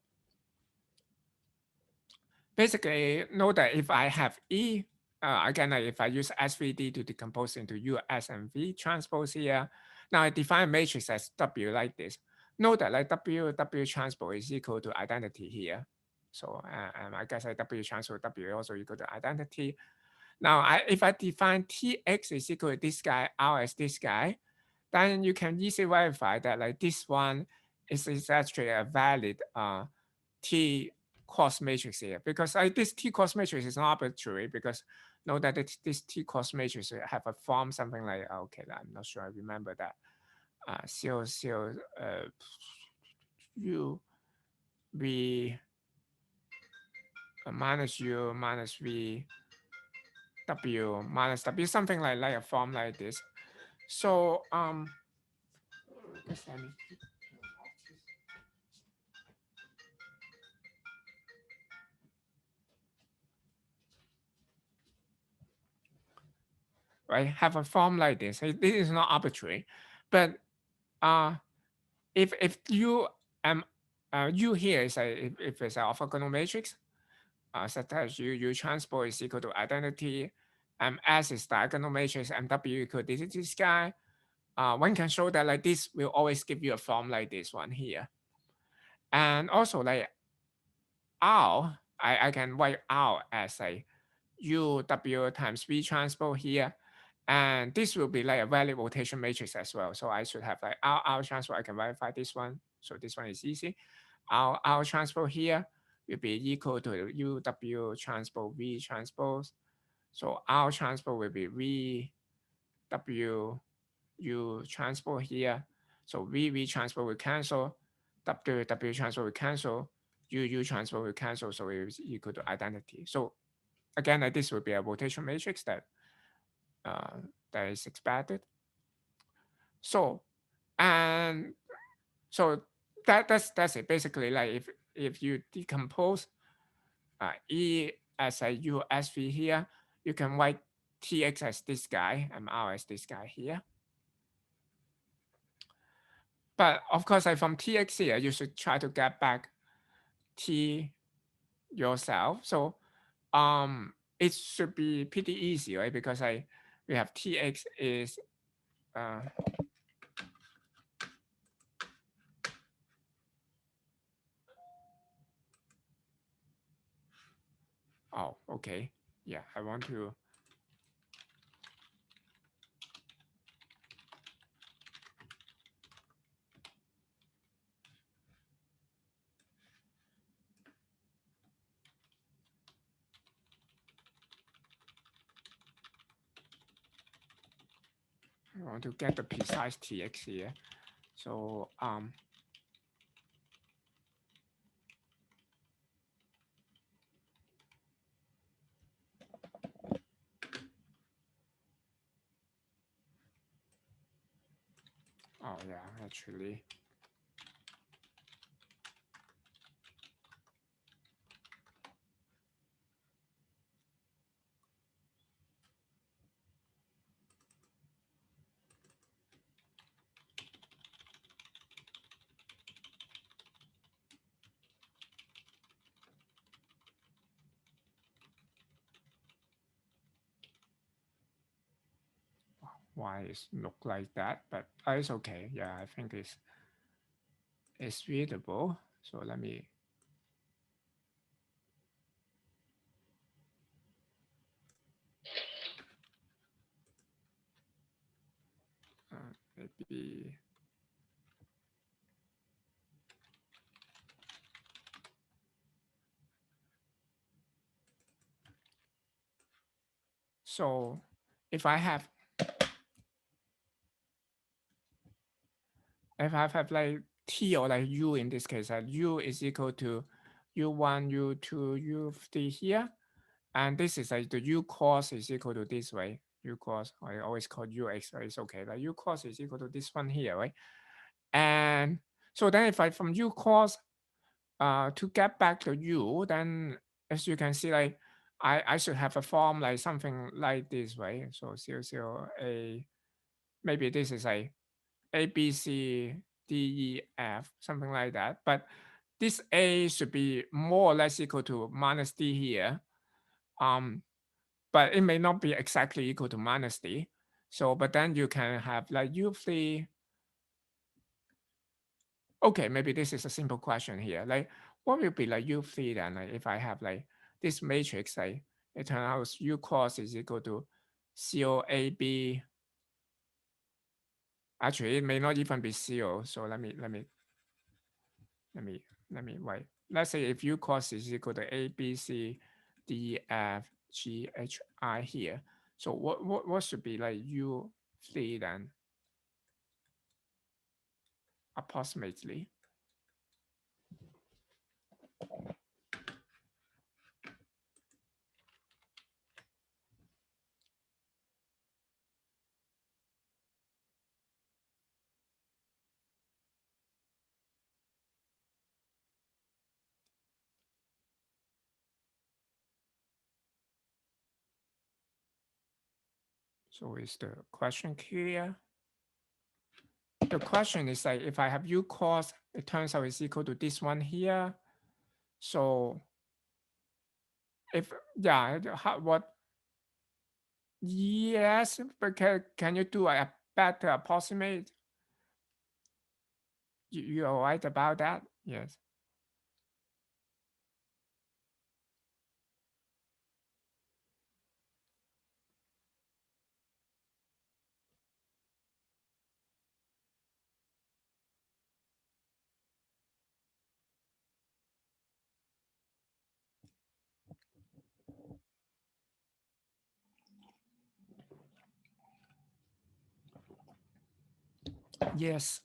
Speaker 1: basically, know that if I have E, again, if I use SVD to decompose into U, S, and V transpose here, now I define a matrix as W like this. Note that like W transpose is equal to identity here. So I guess like W transpose W also equal to identity. Now, if I define Tx is equal to this guy, R as this guy, then you can easily verify that like this one is actually a valid T cross matrix here, because this T cross matrix is not arbitrary, because know that this T cross matrix have a form something like, okay, I'm not sure I remember that. U V minus U minus V W minus W, something like a form like this. So just let me right have a form like this. This is not arbitrary, but if you U here is if it's an orthogonal matrix, such as U transpose is equal to identity, S is diagonal matrix, and W equal to this guy, one can show that like this will always give you a form like this one here. And also like R, I can write R as a UW times V transpose here. And this will be like a valid rotation matrix as well. So I should have like R transpose. I can verify this one. So this one is easy. R transpose here will be equal to UW transpose V transpose. So R transpose will be VW U transpose here. So V transpose will cancel. W transpose will cancel. U transpose will cancel. So it is equal to identity. So again, like this will be a rotation matrix that that is expected. So and so that's it. Basically, like if you decompose E as a USV here, you can write TX as this guy and R as this guy here. But of course, like from TX here, you should try to get back T yourself. So it should be pretty easy, right? Because we have TX is oh, okay. Yeah, I want to get the precise TX here. So oh yeah, actually. why it look like that, but it's okay. Yeah, I think it's readable. So let me maybe. So if I have like t or like u in this case, u is equal to u1, u2, u3 here, and this is like the u cos is equal to this way. U cos, I always call ux, right? It's okay. Like u cos is equal to this one here, right? And so then if I from u cos to get back to u, then as you can see, like I should have a form like something like this, right? So 0, 0, a, maybe this is like a, B, C, D, E, F, something like that. But this A should be more or less equal to minus D here. But it may not be exactly equal to minus D. So, but then you can have like U3. Okay, maybe this is a simple question here. Like, what will be like U3 then? Like, if I have like this matrix, like it turns out U cross is equal to COAB. Actually, it may not even be CO. So let me write. Let's say if U cross is equal to A, B, C, D, F, G, H, I here. So what should be like U3 then? Approximately. So is the question clear? The question is like if I have U cross, it turns out it's equal to this one here. So if yeah, what? Yes, but can you do a better approximate? You are right about that? Yes. Yes.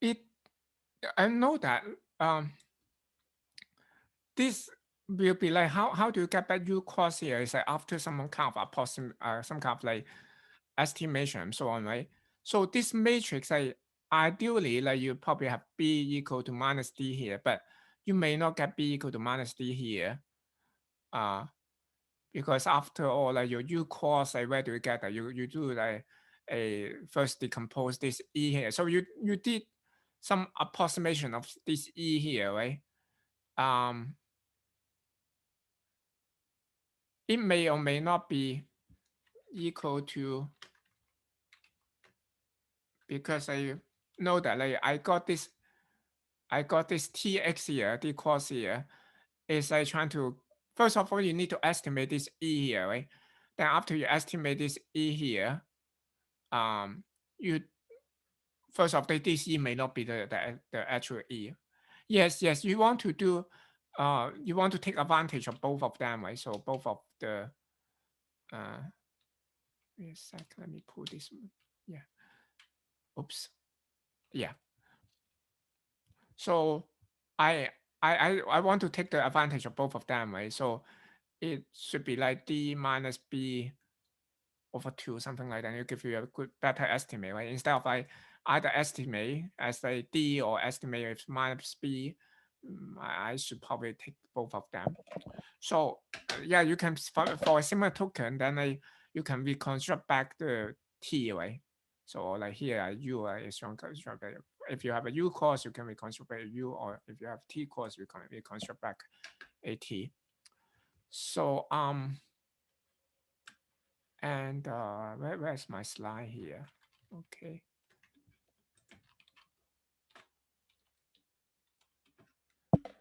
Speaker 1: It I know that this will be like how do you get back U cross here? Is like after some kind of approximate some kind of like estimation and so on, right? So this matrix, like ideally, like you probably have B equal to minus D here, but you may not get B equal to minus D here. Because after all, like your U cross, like where do you get that? You do like a first decompose this E here. So you did some approximation of this E here, right? Um, it may or may not be equal to, because I know that like I got this tx here, the cross here is like trying to, first of all you need to estimate this E here, right? Then after you estimate this E here, you first of all this E may not be the actual E. Yes, you want to do you want to take advantage of both of them, right? So both of the uh wait a sec, let me pull this one. Yeah. Oops. Yeah. So I I want to take the advantage of both of them, right? So it should be like D minus B over 2, something like that. It give you a good better estimate, right? Instead of like either estimate as a D or estimate as minus B, I should probably take both of them. So yeah, you can for a similar token, then you can reconstruct back the T, right? So like here, U is reconstruct. If you have a U course, you can reconstruct a U, or if you have T course, you can reconstruct back a T. So and where's my slide here? Okay.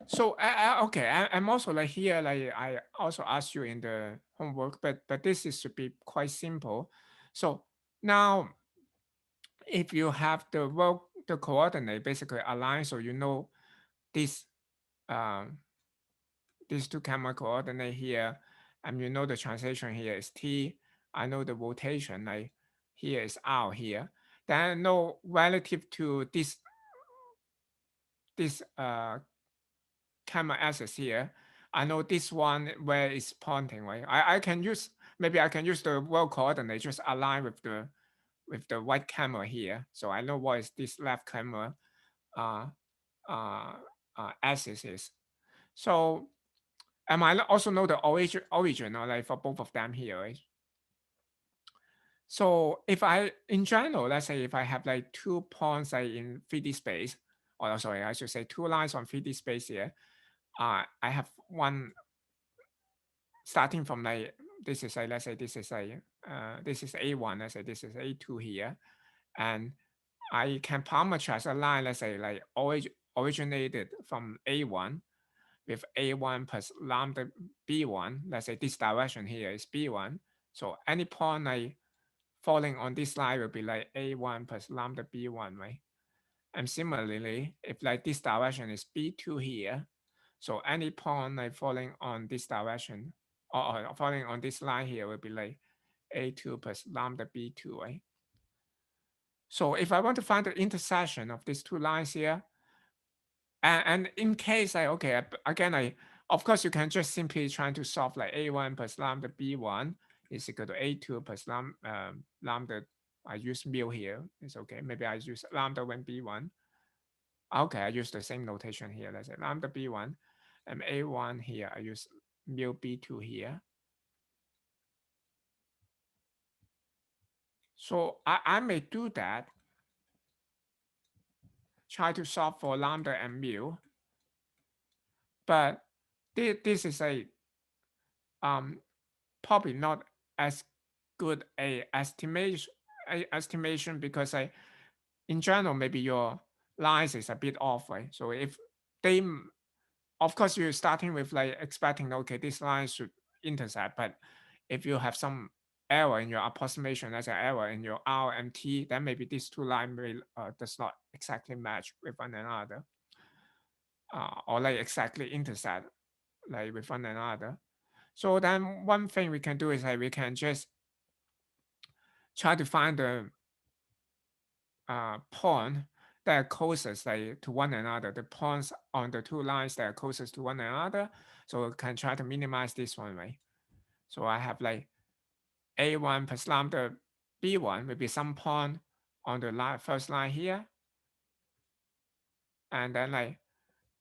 Speaker 1: So okay, I'm also like here, like I also asked you in the homework, but this is should be quite simple. So now, if you have the coordinate basically aligned, so you know this these two camera coordinate here, and you know the translation here is T. I know the rotation like here is R here. Then I know relative to this camera axis here, I know this one where it's pointing, right? I can use, maybe I can use the world coordinate, just align with the right camera here. So I know what is this left camera uh, axis is. So I also know the origin like for both of them here, right? So if I, in general, let's say if I have like 2 points like in 3D space, or sorry, I should say 2 lines on 3D space here, I have one starting from like, this is like, let's say this is like, this is A1, let's say this is A2 here, and I can parameterize a line, let's say like originated from A1 with A1 plus lambda B1, let's say this direction here is B1. So any point like falling on this line will be like A1 plus lambda B1, right? And similarly, if like this direction is B2 here, so any point like falling on this direction or falling on this line here will be like A2 plus lambda B2, right? So if I want to find the intersection of these two lines here, and in case okay, again, of course you can just simply try to solve like A1 plus lambda B1 is equal to A2 plus lambda, I use mu here, it's okay. Maybe I use lambda 1 B1. Okay, I use the same notation here. Let's say lambda B1 and A1 here, I use mu B2 here. So I may do that, try to solve for lambda and mu, but this is a probably not as good a estimation because in general, maybe your lines is a bit off, right? So if they, of course, you're starting with like expecting, okay, this line should intersect, but if you have some error in your approximation, as an error in your R and T, then maybe these two lines does not exactly match with one another, or like exactly intersect like with one another. So then one thing we can do is like we can just try to find the point that are closest like to one another, the points on the two lines that are closest to one another. So we can try to minimize this one, right? So I have like A1 plus lambda B1 will be some point on the first line here. And then like,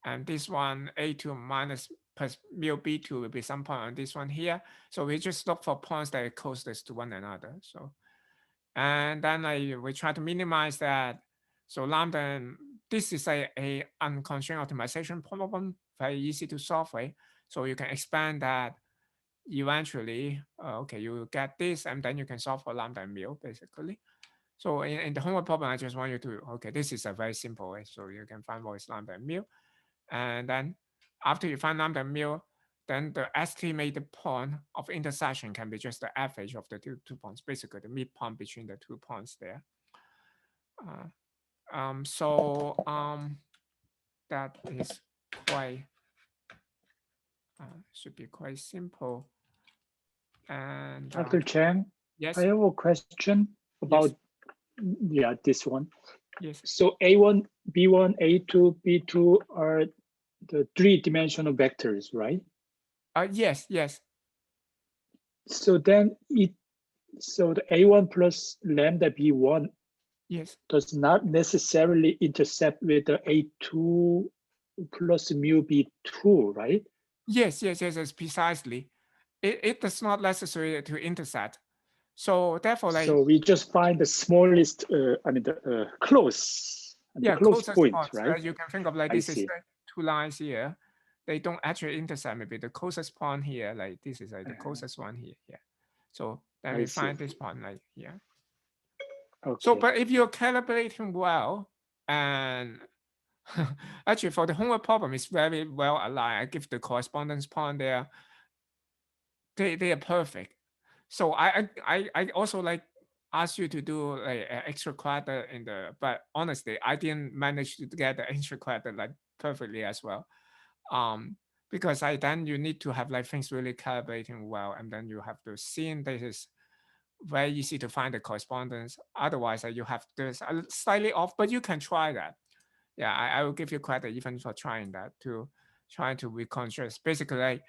Speaker 1: and this one A2 minus plus mu B2 will be some point on this one here. So we just look for points that are closest to one another. So, and then we try to minimize that. So lambda, this is a unconstrained optimization problem, very easy to solve, right? So you can expand that eventually. Okay, you get this, and then you can solve for lambda and mu, basically. So in the homework problem, I just want you to, okay, this is a very simple way. So you can find what is lambda and mu. And then after you find lambda and mu, then the estimated point of intersection can be just the average of the two points, basically the midpoint between the 2 points there. That is quite, should be quite simple. And
Speaker 2: Dr. Chang,
Speaker 1: yes,
Speaker 2: I have a question about this one.
Speaker 1: Yes.
Speaker 2: So A1, B1, A2, B2 are the three-dimensional vectors, right?
Speaker 1: Yes, yes,
Speaker 2: So then so the A1 plus lambda B1
Speaker 1: yes.
Speaker 2: does not necessarily intercept with the A2 plus mu B2, right?
Speaker 1: Yes, yes, yes, yes, precisely. It does not necessary to intersect. So therefore, like,
Speaker 2: So we just find the smallest, I mean, the
Speaker 1: yeah,
Speaker 2: close
Speaker 1: closest
Speaker 2: point,
Speaker 1: points.
Speaker 2: right?
Speaker 1: You can think of like
Speaker 2: I
Speaker 1: this is
Speaker 2: see.
Speaker 1: the two lines here. They don't actually intersect. Maybe the closest point here, like this is like the closest one here. Yeah. So then
Speaker 2: I
Speaker 1: we
Speaker 2: see.
Speaker 1: find this point like here. So,
Speaker 2: Okay.
Speaker 1: but if you're calibrating well, and actually for the homework problem, it's very well aligned. I give the correspondence point there. They are perfect. So I also like ask you to do like extra credit in the, but honestly, I didn't manage to get the extra credit like perfectly as well. Um, because I then you need to have like things really calibrating well, and then you have to see this is very easy to find the correspondence. Otherwise, you have this slightly off, but you can try that. Yeah, I will give you credit even for trying that to try to reconstruct. Basically, like,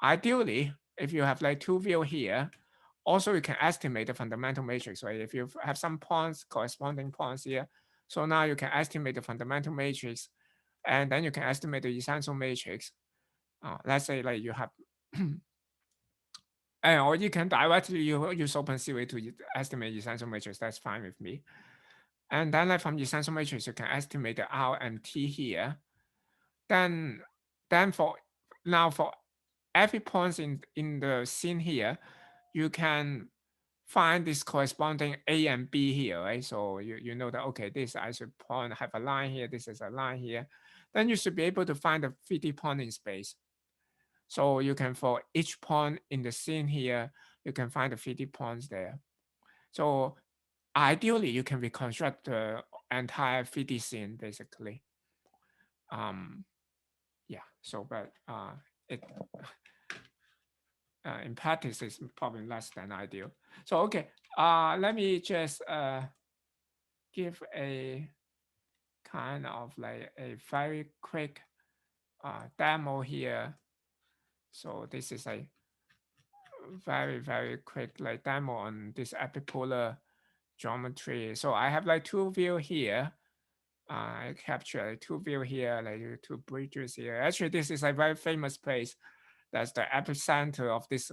Speaker 1: ideally, if you have like two view here, also you can estimate the fundamental matrix, right? If you have some points, corresponding points here, so now you can estimate the fundamental matrix, and then you can estimate the essential matrix. Let's say like you have, and or you can directly use OpenCV to estimate essential matrix. That's fine with me. And then like from essential matrix, you can estimate the R and T here. Then, for now for every point in the scene here, you can find this corresponding A and B here, right? So you know that, okay, this I should point have a line here, this is a line here. Then you should be able to find the 3D point in space. So you can, for each point in the scene here, you can find the 3D points there. So ideally, you can reconstruct the entire 3D scene basically. Um, yeah. So, but it in practice is probably less than ideal. So okay, let me just give a kind of like a very quick demo here. So this is a very quick like demo on this epipolar geometry. So I have like two view here. I capture like two view here, like two bridges here. Actually, this is a very famous place. That's the epicenter of this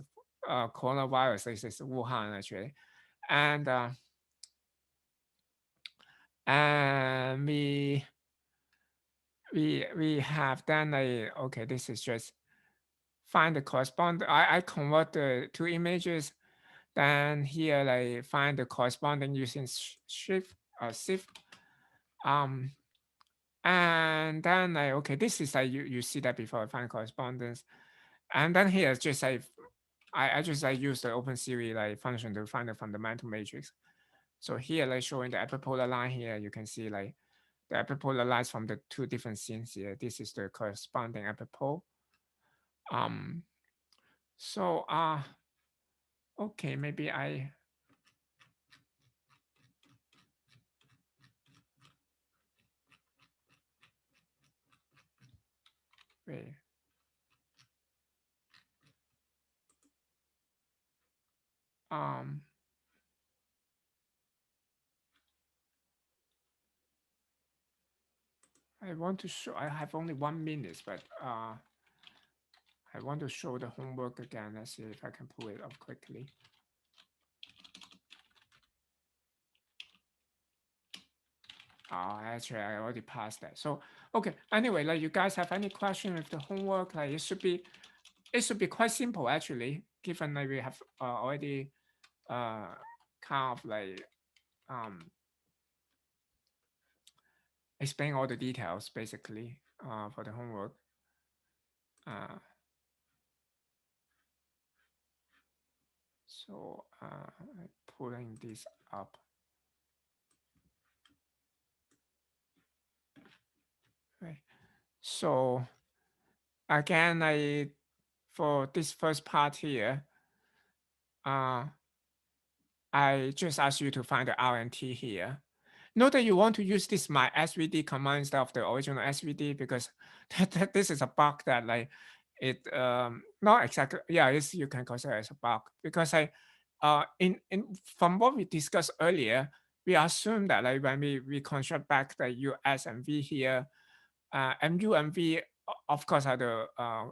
Speaker 1: coronavirus. This is Wuhan actually, and and we have then a, okay, this is just find the corresponding. I convert the two images, then here like find the corresponding using shift shift and then like, okay, this is like you see that before I find correspondence, and then here it's just like I just like use the OpenCV like function to find the fundamental matrix. So here like showing the epipolar line here, you can see like the epipolar lines from the two different scenes here. This is the corresponding epipole. Um, so okay, maybe I wait. Um, I want to show. I have only 1 minute, but I want to show the homework again. Let's see if I can pull it up quickly. Actually, I already passed that. So, okay. Anyway, like you guys have any question with the homework? Like it should be quite simple actually, given that we have already kind of like explain all the details basically for the homework. So I'm pulling this up. Right. So again, for this first part here, I just ask you to find the R and T here. note that you want to use this my SVD command instead of the original SVD, because this is a bug that like it not exactly, yeah, it's, you can consider it as a bug, because I in from what we discussed earlier, we assume that like when we construct back the US and V here, MU and V of course are the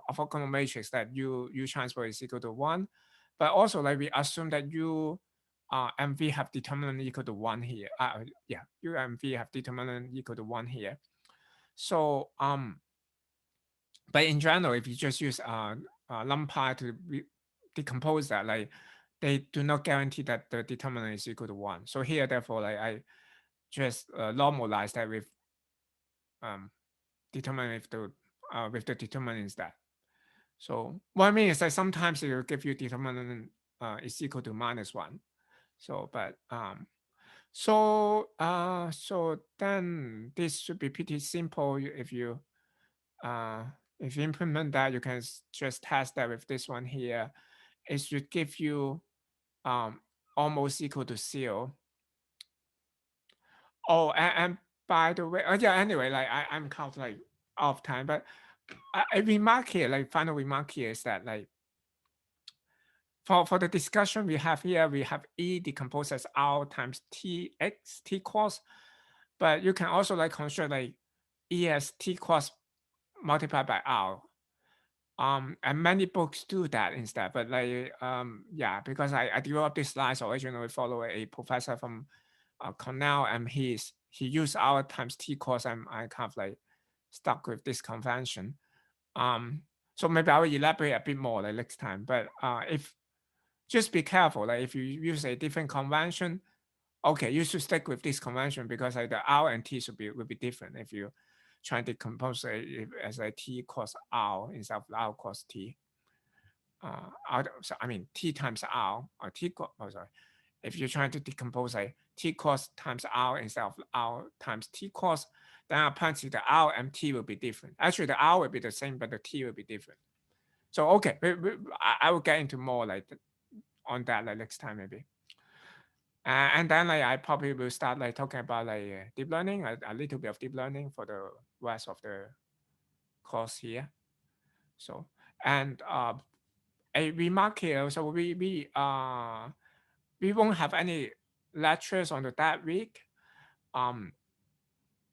Speaker 1: orthogonal matrix that U transpose is equal to 1, but also like we assume that U and V have determinant equal to 1 here. Yeah, U and V have determinant equal to 1 here. So but in general, if you just use NumPy to decompose that, like they do not guarantee that the determinant is equal to 1. So here, therefore, like I just normalize that with determinant with the determinant instead. So what I mean is that sometimes it will give you determinant is equal to -1. So but so then this should be pretty simple. If you implement that, you can just test that with this one here. It should give you almost equal to 0. Oh, and by the way, yeah, anyway, like I'm kind of like off time, but a remark here, like final remark here is that like for the discussion we have here, we have E decomposed as R times T cross, but you can also like construct like E as T cross multiplied by R. And many books do that instead, but like yeah, because I developed these slides originally following a professor from Cornell, and he used R times T cross, and I kind of like stuck with this convention. So maybe I will elaborate a bit more like next time, but if just be careful, like if you use a different convention, okay, you should stick with this convention, because like the R and T will be different if you try to decompose it as a T cross R instead of R cross T. So I mean T times R or T cross, oh sorry, if you're trying to decompose a T cross times R instead of R times T cross, then apparently the R and T will be different. Actually, the R will be the same, but the T will be different. So okay, I will get into more like on that like next time maybe. And then like I probably will start like talking about like deep learning, a little bit of deep learning for the rest of the course here. So and a remark here. So we won't have any lectures on that week.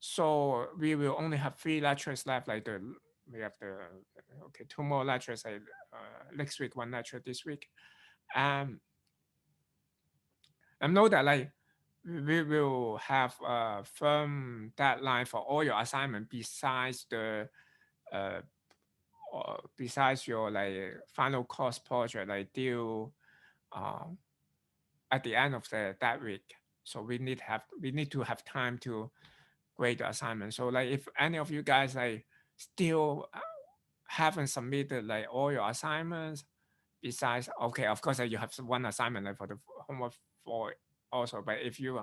Speaker 1: So we will only have 3 lectures left. Like we have the 2 more lectures like next week, 1 lecture this week. And know that like we will have a firm deadline for all your assignment besides the besides your like final course project like due at the end of that week. So we need to have time to grade the assignment. So like if any of you guys like still haven't submitted like all your assignments, besides, okay, of course you have 1 assignment like for the homework 4 also, but if you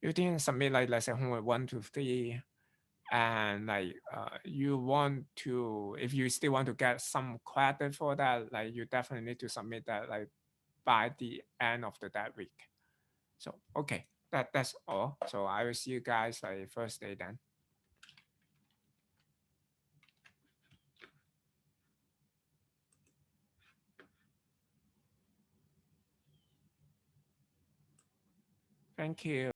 Speaker 1: didn't submit like let's say homework 1 to 3, and like you want to, if you still want to get some credit for that, like you definitely need to submit that like by the end of that week. So okay, that's all. So I will see you guys like first day then. Thank you.